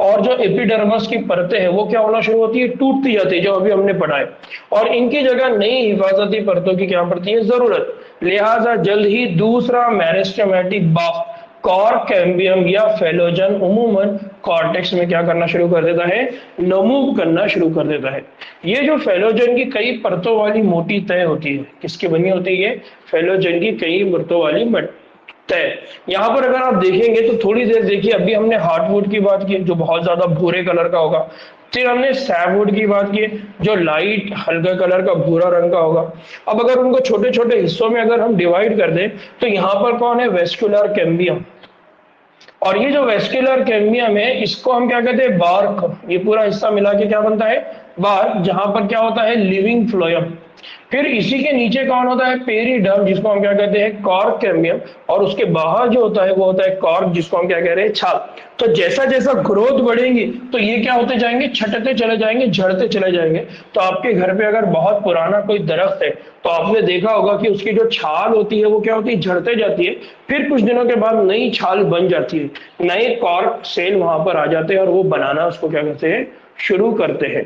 और जो एपिडर्मस की परतें हैं वो क्या होना शुरू होती है, टूटती जाती है, जो अभी हमने पढ़ा है। और इनकी जगह नई हिफाजती परतों की क्या पड़ती है, जरूरत। लिहाजा जल्द ही दूसरा मेरिस्टेमेटिक बाफ कॉर्क कैम्बियम या फेलोजन उमूमन कॉर्टेक्स में क्या करना शुरू कर देता है, नमू करना शुरू कर देता है। ये जो फेलोजन की कई परतों वाली मोटी तय होती है, किसकी बनी होती है, फेलोजन की कई परतों वाली तय। यहाँ पर अगर आप देखेंगे तो थोड़ी देर देखिए, अभी हमने हार्टवुड की बात की जो बहुत ज्यादा भूरे कलर का होगा, फिर हमने सैपवुड की बात की जो लाइट हल्का कलर का भूरा रंग का होगा। अब अगर उनको छोटे छोटे हिस्सों में अगर हम डिवाइड कर दें तो यहाँ पर कौन है, वेस्कुलर कैम्बियम। और ये जो वेस्कुलर कैम्बियम है इसको हम क्या कहते हैं, बार्क। ये पूरा हिस्सा मिला के क्या बनता है, बार्क, जहां पर क्या होता है, लिविंग फ्लोएम। फिर इसी के नीचे कौन होता है, पेरिडर्म, जिसको हम क्या कहते हैं, कॉर्क कैम्बियम। और उसके बाहर जो होता है वो होता है कॉर्क, जिसको हम क्या कह रहे हैं, छाल। तो जैसा जैसा ग्रोथ बढ़ेगी तो ये क्या होते जाएंगे, छटते चले जाएंगे, झड़ते चले जाएंगे। तो आपके घर पे अगर बहुत पुराना कोई दरख्त है तो आपने देखा होगा कि उसकी जो छाल होती है वो क्या होती है, झड़ते जाती है। फिर कुछ दिनों के बाद नई छाल बन जाती है, नए कॉर्क सेल वहां पर आ जाते हैं और वो बनाना उसको क्या कहते हैं, शुरू करते हैं।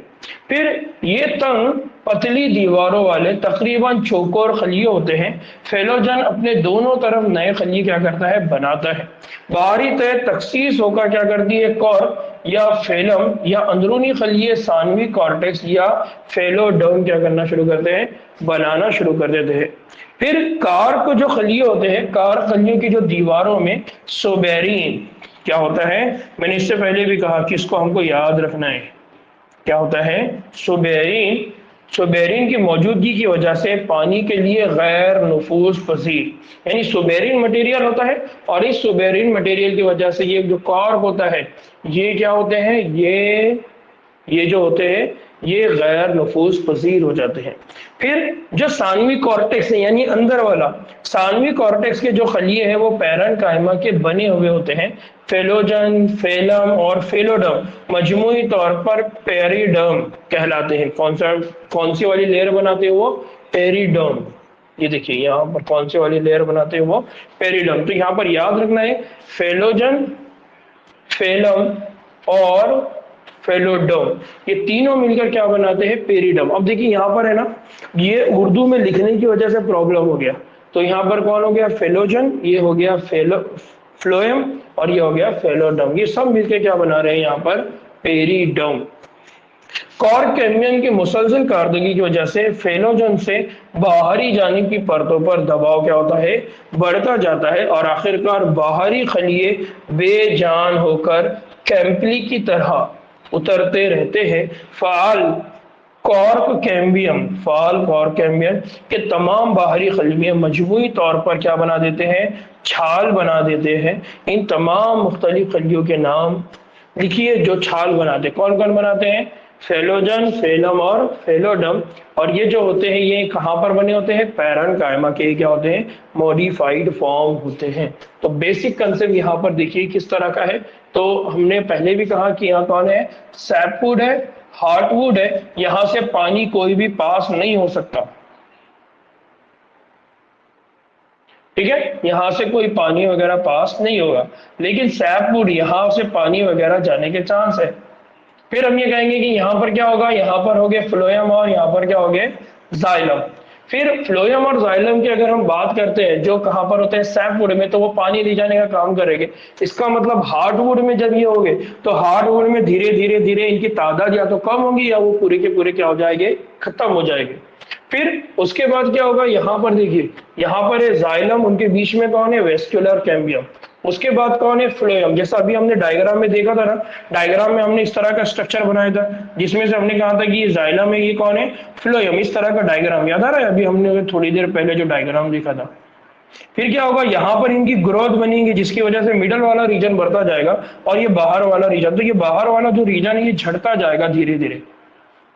फिर ये तंग पतली दीवारों वाले तकरीबन चौकोर खलिए होते हैं। फेलोजन अपने दोनों तरफ नए खलिए क्या करता है, बनाता है। बाहरी तय तखसीस होकर क्या करती है, कॉर या फेलम या अंदरूनी खलिए सानवी कॉर्टेक्स या फेलोडर्म क्या करना शुरू करते हैं, बनाना शुरू कर देते हैं। फिर कार्क जो खलिए होते हैं, कार्क खलियों की जो दीवारों में सोबेरिन क्या होता है, मैंने इससे पहले भी कहा कि इसको हमको याद रखना है, क्या होता है, सोबेरिन। सोबेरिन की मौजूदगी की वजह से पानी के लिए गैर नफूज पजीर यानी सोबेरिन मटेरियल होता है, और इस सोबेरिन मटेरियल की वजह से ये जो कॉर्क होता है, ये क्या होते हैं, ये जो होते हैं ये गैर नफूज पजीर हो जाते हैं। फिर जो सानवी कॉर्टेक्स है यानी अंदर वाला, सानवी कॉर्टेक्स के जो खलिए हैं वो पैरेन्काइमा के बने हुए होते हैं। फेलोजन, फेलम और फेलोडर्म मजमूई तौर पर पेरिडर्म कहलाते हैं। कौन सी वाली लेयर बनाते हैं वो, पेरिडर्म। ये देखिए यहाँ पर कौन सी वाली लेयर बनाते हैं वो, पेरिडर्म। तो यहाँ पर याद रखना है फेलोजन, फेलम और फेलोडर्म, ये तीनों मिलकर क्या बनाते हैं, पेरिडर्म। अब देखिए यहाँ पर है ना, ये उर्दू में लिखने की वजह से प्रॉब्लम हो गया। तो यहाँ पर कौन हो गया, फेलोजन, ये हो गया फ्लोएम, और ये हो गया फेलोडर्म। ये सब मिलकर क्या बना रहे हैं यहाँ पर, पेरिडर्म। कॉर्क कैम्बियम की मुसलसल कारदगी की वजह से फेलोजन से बाहरी जानिब की परतों पर दबाव क्या होता है, बढ़ता जाता है, और आखिरकार बाहरी खलिए बेजान होकर कैम्पली की तरह उतरते रहते हैं। फाल कॉर्क कैम्बियम के तमाम बाहरी खलिए मजमूई तौर पर क्या बना देते हैं, छाल बना देते हैं। इन तमाम मुख्तलिफ खलियों के नाम लिखिए जो छाल बनाते, कौन कौन बनाते हैं, फेलोजन, फेलम और फेलोडर्म। और ये जो होते हैं ये कहाँ पर बने होते हैं, पैरेन्काइमा के क्या होते हैं, मॉडिफाइड फॉर्म होते हैं। तो बेसिक कंसेप्ट यहाँ पर देखिए किस तरह का है। तो हमने पहले भी कहा कि यहाँ कौन है, सैपवुड है, हार्टवुड है, यहाँ से पानी कोई भी पास नहीं हो सकता, ठीक है, यहां से कोई पानी वगैरह पास नहीं होगा, लेकिन सैपवुड यहां से पानी वगैरह जाने के चांस है। फिर हम ये कहेंगे कि यहाँ पर क्या होगा, यहाँ पर हो गए फ्लोएम और यहाँ पर क्या हो गए, जाइलम। फिर फ्लोएम और जाइलम की अगर हम बात करते हैं जो कहाँ पर होते हैं, सैपवुड में, तो वो पानी ले जाने का काम करेंगे। इसका मतलब हार्डवुड में जब ये होंगे तो हार्डवुड में धीरे धीरे धीरे इनकी तादाद या तो कम होगी या वो पूरे के पूरे क्या हो जाएंगे, खत्म हो जाएंगे। फिर उसके बाद क्या होगा, यहाँ पर देखिए, यहाँ पर है जाइलम, उनके बीच में कौन है, वेस्कुलर कैम्बियम। उसके बाद कौन है, फ्लोएम। जैसा अभी हमने डायग्राम में देखा था ना, डायग्राम में हमने इस तरह का स्ट्रक्चर बनाया था जिसमें से हमने कहा था कि ये जाइलम है, ये कौन है, फ्लोएम। इस तरह का डायग्राम याद आ रहा है, अभी हमने थोड़ी देर पहले जो डायग्राम देखा था। फिर क्या होगा, यहाँ पर इनकी ग्रोथ बनेगी जिसकी वजह से मिडल वाला रीजन बढ़ता जाएगा और ये बाहर वाला रीजन, तो ये बाहर वाला जो रीजन है ये झड़ता जाएगा धीरे धीरे,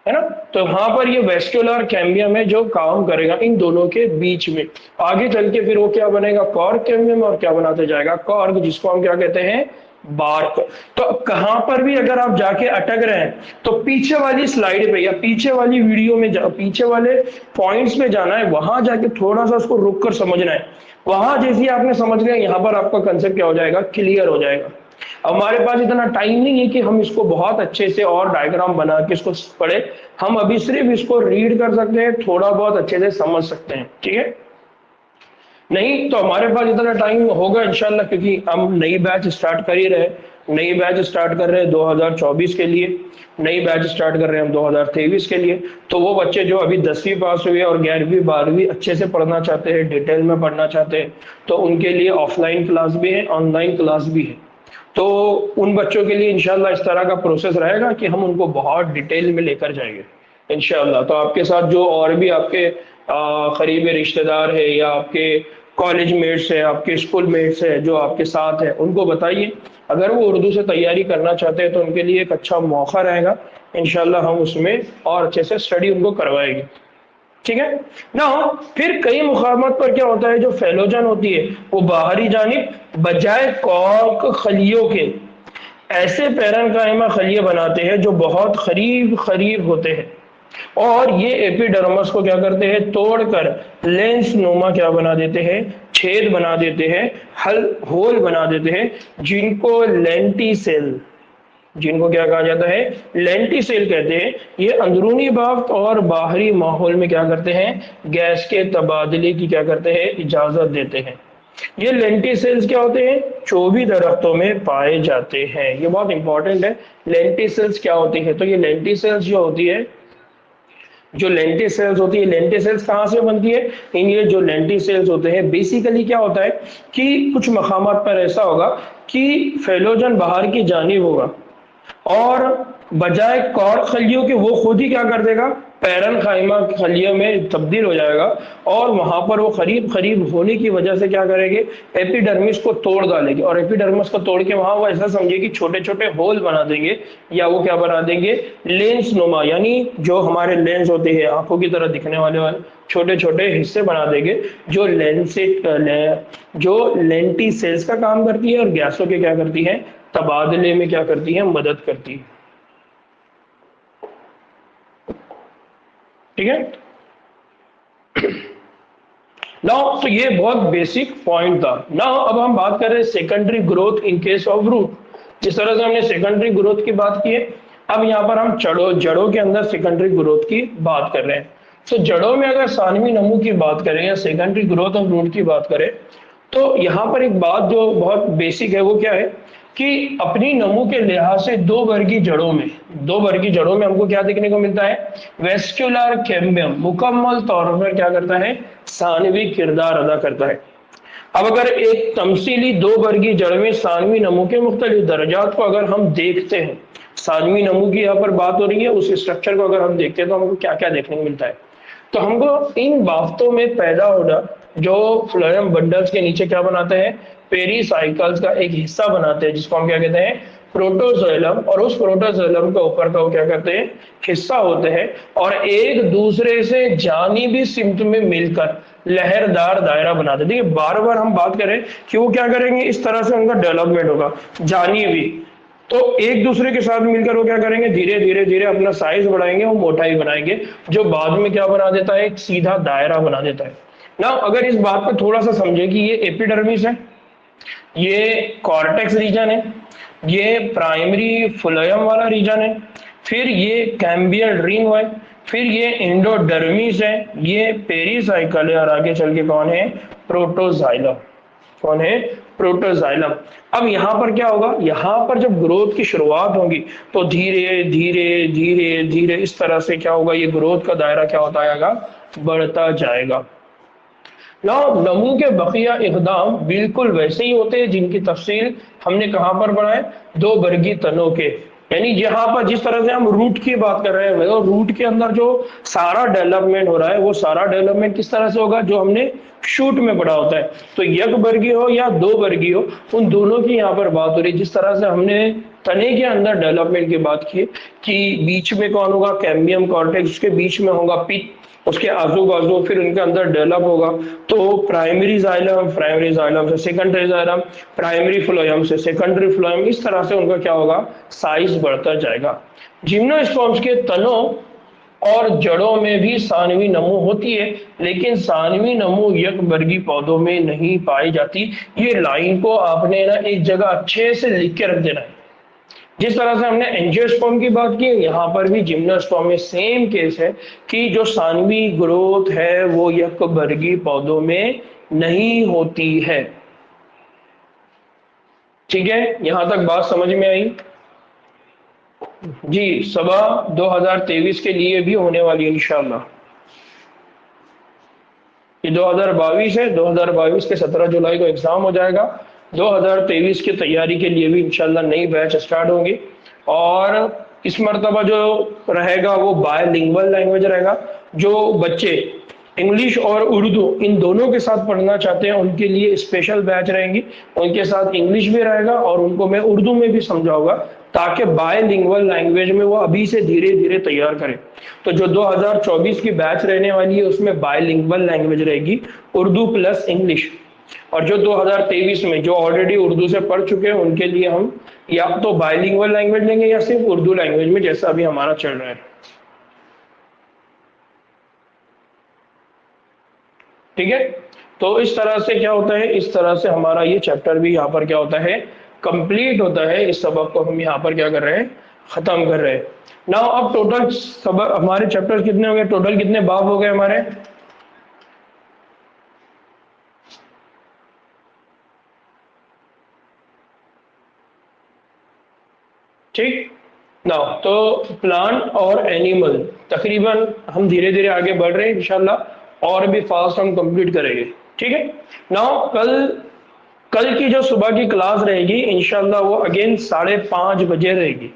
है ना। तो वहां पर ये वेस्कुलर कैम्बियम है जो काम करेगा इन दोनों के बीच में। आगे चल के फिर वो क्या बनेगा, कॉर्क कैम्बियम, और क्या बनाते जाएगा, कॉर्क, जिसको हम क्या कहते हैं, बार्क। तो कहां पर भी अगर आप जाके अटक रहे हैं तो पीछे वाली स्लाइड पे या पीछे वाली वीडियो में पीछे वाले पॉइंट्स पे जाना है, वहां जाके थोड़ा सा उसको रुक कर समझना है। वहां जैसे आपने समझ लिया, यहाँ पर आपका कंसेप्ट क्या हो जाएगा, क्लियर हो जाएगा। हमारे पास इतना टाइम नहीं है कि हम इसको बहुत अच्छे से और डायग्राम बना के इसको पढ़े, हम अभी सिर्फ इसको रीड कर सकते हैं, थोड़ा बहुत अच्छे से समझ सकते हैं, ठीक है। नहीं तो हमारे पास इतना टाइम होगा इंशाल्लाह, क्योंकि हम नई बैच स्टार्ट कर ही रहे, नई बैच स्टार्ट कर रहे हैं 2024 के लिए, नई बैच स्टार्ट कर रहे हैं हम 2023 के लिए। तो वो बच्चे जो अभी 10वीं पास हुए और 11वीं 12वीं अच्छे से पढ़ना चाहते हैं, डिटेल में पढ़ना चाहते हैं, तो उनके लिए ऑफलाइन क्लास भी है, ऑनलाइन क्लास भी है। तो उन बच्चों के लिए इंशाल्लाह इस तरह का प्रोसेस रहेगा कि हम उनको बहुत डिटेल में लेकर जाएंगे इंशाल्लाह। तो आपके साथ जो और भी आपके करीबी रिश्तेदार है या आपके कॉलेज मेट्स है, आपके स्कूल मेट्स है जो आपके साथ है, उनको बताइए। अगर वो उर्दू से तैयारी करना चाहते हैं तो उनके लिए एक अच्छा मौका रहेगा, इंशाल्लाह हम उसमें और अच्छे से स्टडी उनको करवाएंगे, ठीक है ना। फिर कई मुकामात पर क्या होता है, जो फेलोजन होती है वो बाहरी जानिब बजाय कॉर्क खलियों के ऐसे पैरेन्काइमा खलिए बनाते हैं जो बहुत करीब करीब होते हैं, और ये एपिडर्मस को क्या करते हैं, तोड़कर लेंस नुमा क्या बना देते हैं, छेद बना देते हैं, होल बना देते हैं, जिनको लेंटिसेल जिनको क्या कहा जाता है, लेंटिसेल कहते हैं। ये अंदरूनी बाफ्ट और बाहरी माहौल में क्या करते हैं, गैस के तबादले की क्या करते हैं, इजाजत देते हैं। ये लेंटिसेल्स क्या होते हैं, चौबी दरख्तों में पाए जाते हैं। ये बहुत इंपॉर्टेंट है, लेंटिसेल्स क्या होती है। तो ये लेंटिसेल्स जो होती है, जो लेंटिसेल्स होती है, लेंटिसेल्स कहाँ से बनती है, इन ये जो लेंटिसेल्स होते हैं बेसिकली क्या होता है कि कुछ मकामात पर ऐसा होगा कि फेलोजन बाहर की जानिब होगा और बजाय कॉर्ड खलियों के वो खुद ही क्या कर देगा, पैरन खाइमा खलियों में तब्दील हो जाएगा और वहां पर वो करीब करीब होने की वजह से क्या करेंगे, एपिडर्मिस को तोड़ डालेंगे और एपिडर्मिस को तोड़ के वहां वो ऐसा समझिए कि छोटे छोटे होल बना देंगे या वो क्या बना देंगे, लेंस नुमा, यानी जो हमारे लेंस होते हैं आंखों की तरह दिखने वाले छोटे छोटे हिस्से बना देंगे जो जो लेंटी सेल्स का काम करती है और गैसों के क्या करती है, तबादले में क्या करती है, मदद करती है। ठीक है नाउ, तो ये बहुत बेसिक पॉइंट था। नाउ अब हम बात कर रहे हैं secondary growth in case of root. जिस तरह से हमने सेकेंडरी ग्रोथ की बात की है, अब यहाँ पर हम जड़ों के अंदर सेकेंडरी ग्रोथ की बात कर रहे हैं। तो जड़ों में अगर सानवी नमू की बात करें या सेकेंडरी ग्रोथ ऑफ रूट की बात करें, तो यहाँ पर एक बात जो बहुत बेसिक है वो क्या है कि अपनी नमू के लिहाज से दो वर्गी जड़ों में हमको क्या देखने को मिलता है, वेस्क्युलर कैम्बियम मुकम्मल तौर पर क्या करता है, सानवी किरदार अदा करता है। अब अगर एक तमसीली दो वर्गी जड़ में सानवी नमू के मुख्तलिफ दर्जात को अगर हम देखते हैं, सानवी नमू की यहाँ पर बात हो रही है, उस स्ट्रक्चर को अगर हम देखते हैं तो हमको क्या क्या देखने को मिलता है। तो हमको इन बाफ्तों में पैदा होना जो फ्लोएम बंडल्स के नीचे क्या बनाते हैं, पेरीसाइकल्स का एक हिस्सा बनाते हैं जिसको हम क्या कहते हैं, प्रोटोजोइलम, और उस प्रोटोजोइलम का ऊपर का वो क्या करते हैं, हिस्सा होते हैं और एक दूसरे से जानिबी सिमत में मिलकर लहरदार दायरा बनाते हैं। देखिए बार बार हम बात करें कि वो क्या करेंगे, इस तरह से उनका डेवलपमेंट होगा जानिबी, तो एक दूसरे के साथ मिलकर वो क्या करेंगे, धीरे धीरे धीरे अपना साइज बढ़ाएंगे और मोटाई बनाएंगे, जो बाद में क्या बना देता है, एक सीधा दायरा बना देता है ना। अगर इस बात को थोड़ा सा समझे कि ये एपिडर्मिस है, ये कॉर्टेक्स रीजन है, ये प्राइमरी फ्लोएम वाला रीजन है, फिर ये कैम्बियल रिंग है, फिर ये एंडोडर्मिस है, ये पेरीसाइकल है और आगे चल के कौन है, प्रोटोजाइलम। कौन है, प्रोटोजाइलम। अब यहाँ पर क्या होगा, यहाँ पर जब ग्रोथ की शुरुआत होगी तो धीरे धीरे धीरे धीरे इस तरह से क्या होगा, ये ग्रोथ का दायरा क्या होता जाएगा, बढ़ता जाएगा। नमू के बकिया इकदाम बिल्कुल वैसे ही होते हैं जिनकी तफसील हमने कहां पर बनाए, दो वर्गी तनों के, यानी यहाँ पर जिस तरह से हम रूट की बात कर रहे हैं, तो रूट के अंदर जो सारा डेवलपमेंट हो रहा है वो सारा डेवलपमेंट किस तरह से होगा, जो हमने शूट में पढ़ा होता है। तो एक वर्गी हो या दो वर्गी हो, उन दोनों की यहाँ पर बात हो रही है। जिस तरह से हमने तने के अंदर डेवलपमेंट की बात की कि बीच में कौन होगा, कैम्बियम कॉर्टेक्स, उसके बीच में होगा पिथ, उसके आजू बाजू फिर उनके अंदर डेवलप होगा तो प्राइमरी जाइलम से सेकेंडरी जाइलम, प्राइमरी फ्लोएम से सेकेंडरी फ्लोएम, इस तरह से उनका क्या होगा, साइज बढ़ता जाएगा। जिम्नोस्पर्म्स के तनों और जड़ों में भी सानवी नमू होती है, लेकिन सानवी नमू यकबर्गी पौधों में नहीं पाई जाती। ये लाइन को आपने ना एक जगह अच्छे से लिख के रख देना है। जिस तरह से हमने एंजियोस्पर्म की बात की, यहाँ पर भी जिम्नोस्पर्म में सेम केस है कि जो सानवी ग्रोथ है वो यकबर्गी पौधों में नहीं होती है। ठीक है, यहां तक बात समझ में आई जी। सभा 2023 के लिए भी होने वाली है इंशाल्लाह। ये 2022 है, 2022 के 17 जुलाई को एग्जाम हो जाएगा। 2023 की तैयारी के लिए भी इंशाल्लाह नई बैच स्टार्ट होंगी और इस मरतबा जो रहेगा वो बायलिंगुअल लैंग्वेज रहेगा। जो बच्चे इंग्लिश और उर्दू इन दोनों के साथ पढ़ना चाहते हैं उनके लिए स्पेशल बैच रहेंगी, उनके साथ इंग्लिश भी रहेगा और उनको मैं उर्दू में भी समझाऊंगा ताकि बायलिंगुअल लैंग्वेज में वो अभी से धीरे धीरे तैयार करें। तो जो 2024 की बैच रहने वाली है उसमें बायलिंगुअल लैंग्वेज रहेगी, उर्दू प्लस इंग्लिश। और जो 2023 में जो ऑलरेडी उर्दू से पढ़ चुके हैं उनके लिए हम या तो बायलिंगुअल लैंग्वेज लेंगे या सिर्फ उर्दू लैंग्वेज में, जैसा अभी हमारा चल रहा है। ठीक है, तो इस तरह से क्या होता है, इस तरह से हमारा ये चैप्टर भी यहाँ पर क्या होता है, कंप्लीट होता है, इस सबक को हम यहाँ पर क्या कर रहे हैं, खत्म कर रहे हैं। नाउ अब टोटल सबक हमारे चैप्टर्स कितने हो गए, टोटल कितने बाब हो गए हमारे? ठीक। नाउ तो प्लांट और एनिमल तकरीबन हम धीरे धीरे आगे बढ़ रहे हैं, इंशाल्लाह और भी फास्ट हम कंप्लीट करेंगे। ठीक है। नाउ कल की जो सुबह की क्लास रहेगी इंशाल्लाह वो अगेन 5:30 बजे रहेगी,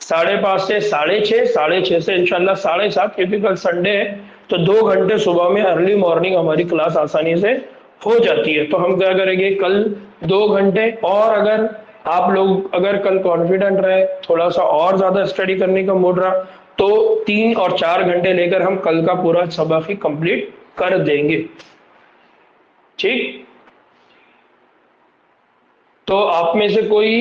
5:30 से 6:30, 6:30 से इंशाल्लाह 7:30, क्योंकि कल संडे है तो 2 घंटे सुबह में अर्ली मॉर्निंग हमारी क्लास आसानी से हो जाती है। तो हम क्या करेंगे कल 2 घंटे, और अगर आप लोग अगर कल कॉन्फिडेंट रहे, थोड़ा सा और ज्यादा स्टडी करने का मूड रहा, तो 3 और 4 घंटे लेकर हम कल का पूरा सबक ही कंप्लीट कर देंगे। ठीक। तो आप में से कोई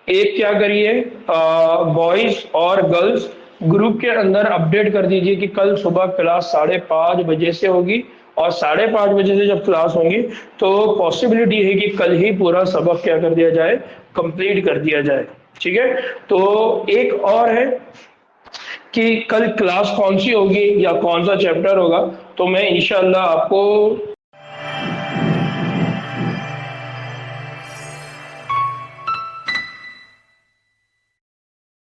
एक क्या करिए, बॉयज और गर्ल्स ग्रुप के अंदर अपडेट कर दीजिए कि कल सुबह क्लास 5:30 बजे से होगी, और 5:30 बजे से जब क्लास होंगी तो पॉसिबिलिटी है कि कल ही पूरा सबक क्या कर दिया जाए, कंप्लीट कर दिया जाए। ठीक है। तो एक और है कि कल क्लास कौन सी होगी या कौन सा चैप्टर होगा, तो मैं इंशाल्लाह आपको